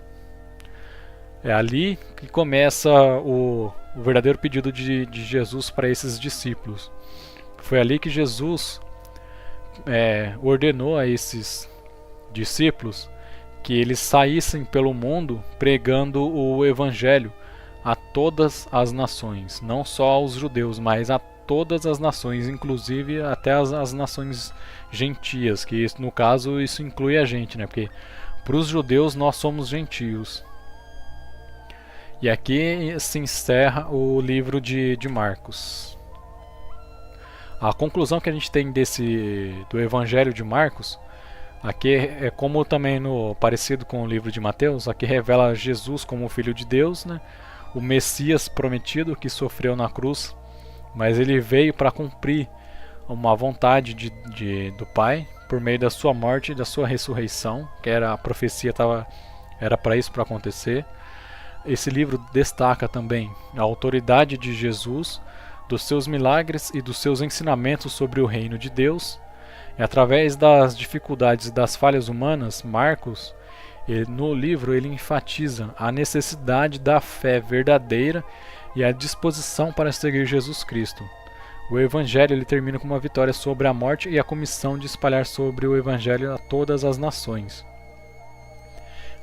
É ali que começa o verdadeiro pedido de Jesus para esses discípulos. Foi ali que Jesus ordenou a esses discípulos que eles saíssem pelo mundo pregando o evangelho a todas as nações, não só aos judeus, mas a todas as nações, inclusive até as nações gentias, que no caso isso inclui a gente, né? Porque para os judeus nós somos gentios. E aqui se encerra o livro de Marcos. A conclusão que a gente tem do Evangelho de Marcos, aqui é como também parecido com o livro de Mateus, aqui revela Jesus como o Filho de Deus, né? O Messias prometido que sofreu na cruz, mas ele veio para cumprir uma vontade do Pai por meio da sua morte e da sua ressurreição, que a profecia era para isso para acontecer. Esse livro destaca também a autoridade de Jesus, dos seus milagres e dos seus ensinamentos sobre o reino de Deus. E através das dificuldades e das falhas humanas, Marcos, no livro, ele enfatiza a necessidade da fé verdadeira e a disposição para seguir Jesus Cristo. O Evangelho ele termina com uma vitória sobre a morte e a comissão de espalhar sobre o Evangelho a todas as nações.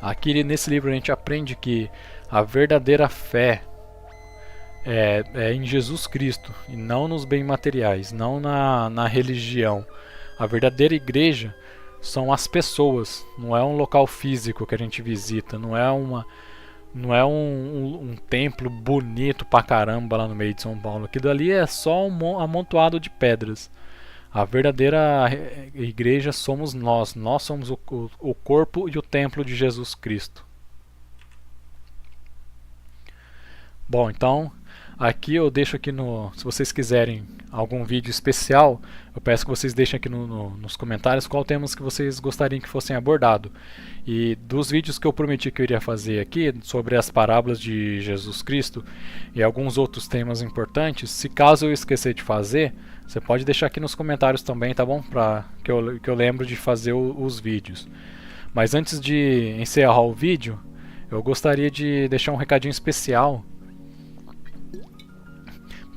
Aqui nesse livro a gente aprende que a verdadeira fé é em Jesus Cristo e não nos bens materiais, não na religião. A verdadeira igreja são as pessoas, não é um local físico que a gente visita, não é um templo bonito pra caramba lá no meio de São Paulo. Aquilo ali é só um amontoado de pedras. A verdadeira igreja somos nós somos o corpo e o templo de Jesus Cristo. Bom, então aqui eu deixo aqui se vocês quiserem algum vídeo especial, eu peço que vocês deixem aqui nos comentários qual temas que vocês gostariam que fossem abordados. E dos vídeos que eu prometi que eu iria fazer aqui sobre as parábolas de Jesus Cristo e alguns outros temas importantes, se caso eu esquecer de fazer, você pode deixar aqui nos comentários também, tá bom? Para que eu lembre de fazer os vídeos. Mas antes de encerrar o vídeo, eu gostaria de deixar um recadinho especial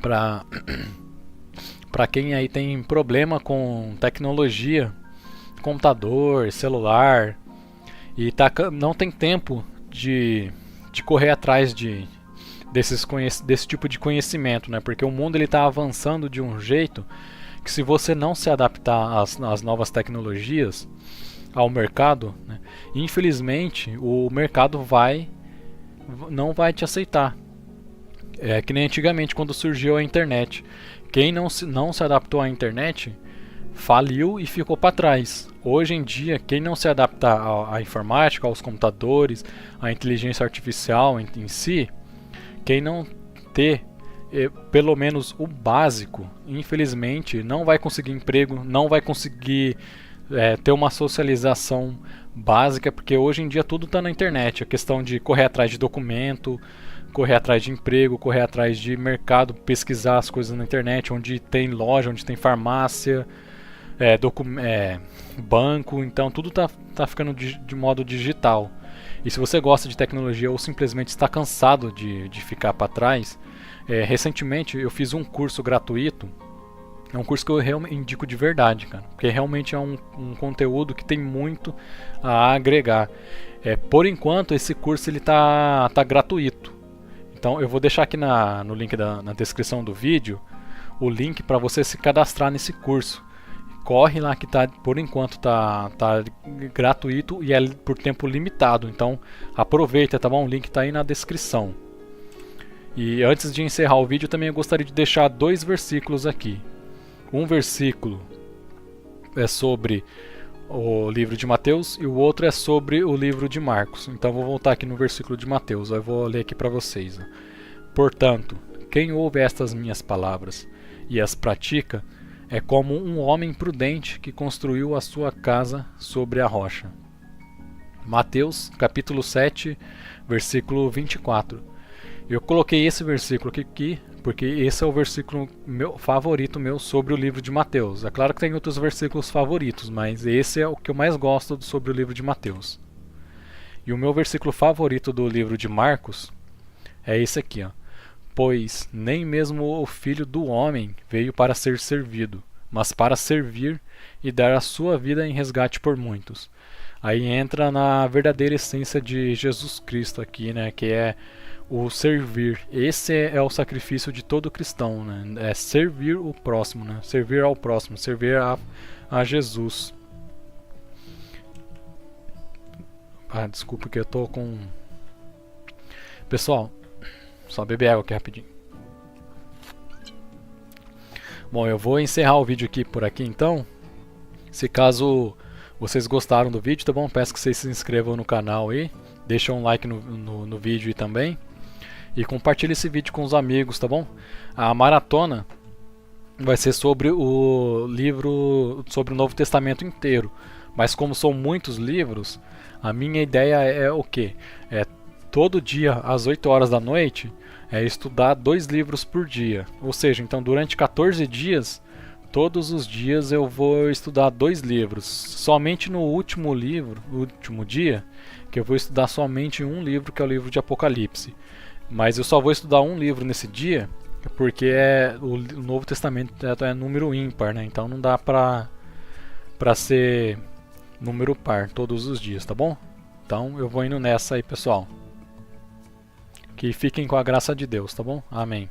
para quem aí tem problema com tecnologia, computador, celular e não tem tempo de correr atrás desse tipo de conhecimento, né? Porque o mundo ele está avançando de um jeito que se você não se adaptar às novas tecnologias, ao mercado, né, infelizmente o mercado não vai te aceitar. É que nem antigamente quando surgiu a internet. Quem não se adaptou à internet faliu e ficou para trás. Hoje em dia, quem não se adapta à informática, aos computadores, à inteligência artificial em si, quem não ter pelo menos o básico, infelizmente, não vai conseguir emprego, não vai conseguir ter uma socialização básica, porque hoje em dia tudo está na internet. A questão de correr atrás de documento, correr atrás de emprego, correr atrás de mercado, pesquisar as coisas na internet, onde tem loja, onde tem farmácia, banco, então tudo tá ficando de modo digital. E se você gosta de tecnologia ou simplesmente está cansado de ficar para trás, recentemente eu fiz um curso gratuito É um curso que eu realmente indico de verdade, cara, porque realmente é um conteúdo que tem muito a agregar. Por enquanto, esse curso ele tá gratuito. Então eu vou deixar aqui no link na descrição do vídeo o link para você se cadastrar nesse curso. Corre lá que por enquanto tá gratuito e é por tempo limitado. Então aproveita, tá bom? O link tá aí na descrição. E antes de encerrar o vídeo, também eu gostaria de deixar 2 versículos aqui. Um versículo é sobre o livro de Mateus e o outro é sobre o livro de Marcos. Então vou voltar aqui no versículo de Mateus, eu vou ler aqui para vocês. Portanto, quem ouve estas minhas palavras e as pratica é como um homem prudente que construiu a sua casa sobre a rocha. Mateus capítulo 7, versículo 24. Eu coloquei esse versículo aqui porque esse é o versículo favorito meu sobre o livro de Mateus. É claro que tem outros versículos favoritos, mas esse é o que eu mais gosto sobre o livro de Mateus. E o meu versículo favorito do livro de Marcos é esse aqui, ó. Pois nem mesmo o Filho do Homem veio para ser servido, mas para servir e dar a sua vida em resgate por muitos. Aí entra na verdadeira essência de Jesus Cristo aqui, né, que é o servir. Esse é o sacrifício de todo cristão, né? É servir o próximo, né? Servir ao próximo, servir a Jesus. Desculpa que eu tô com... Pessoal, só beber água aqui rapidinho. Bom, eu vou encerrar o vídeo aqui por aqui então. Se caso vocês gostaram do vídeo, tá bom? Peço que vocês se inscrevam no canal aí. Deixem um like no vídeo aí também. E compartilhe esse vídeo com os amigos, tá bom? A maratona vai ser sobre o livro, sobre o Novo Testamento inteiro. Mas como são muitos livros, a minha ideia é o quê? É todo dia, às 8 horas da noite, estudar 2 livros por dia. Ou seja, então durante 14 dias, todos os dias eu vou estudar 2 livros. Somente no último dia, que eu vou estudar somente um livro, que é o livro de Apocalipse. Mas eu só vou estudar um livro nesse dia, porque o Novo Testamento é número ímpar, né? Então não dá pra ser número par todos os dias, tá bom? Então eu vou indo nessa aí, pessoal. Que fiquem com a graça de Deus, tá bom? Amém.